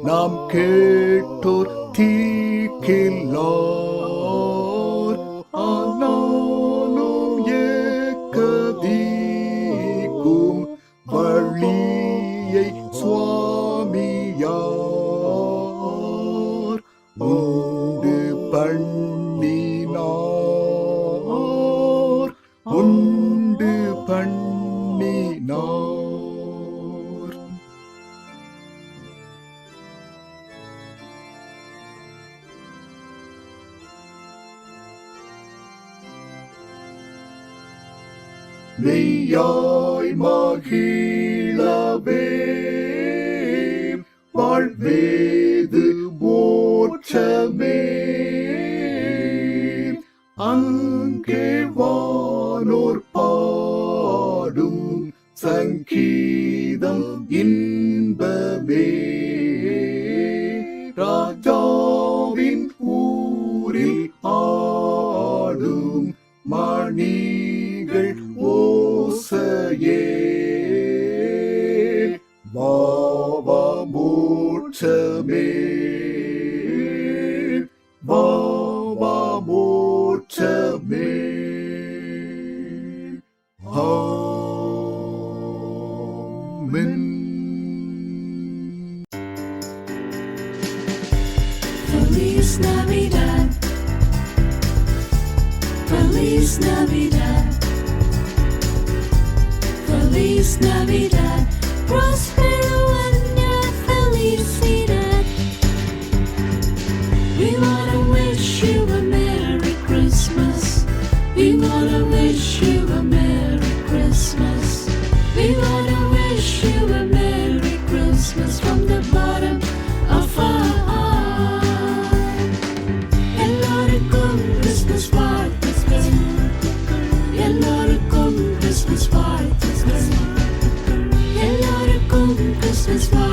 நாம் கேட்டோர் தீக்கில்லார். ஆனாலும் ஏக்கதிக்கும் வழியை சுவாமியார் உண்டு பண்ணினார், உண்டு பண்ணினார். மெய்யாய் மகிழவே வாழ்வேது மோட்சமே. அங்கே வானோர் பாடும் சங்கீதம் இன்பமே. ராஜாவின் ஊரில் ஆடும் மணிகள் ஓசையே. பாவா மோட்சமே, பாவா மோட்சமே. ஆமென். Feliz Navidad, Feliz Navidad, Feliz Navidad, Prospero año felicidad. We wanna wish you a Merry Christmas. We wanna wish you a Merry Christmas. We wanna wish you a Merry Christmas from the bottom of our heart. எல்லாருக்கும் Christmas வாழ்த்துக்கள், எல்லாருக்கும் Christmas வாழ்த்துக்கள், எல்லாருக்கும் Christmas வாழ்த்துக்கள்.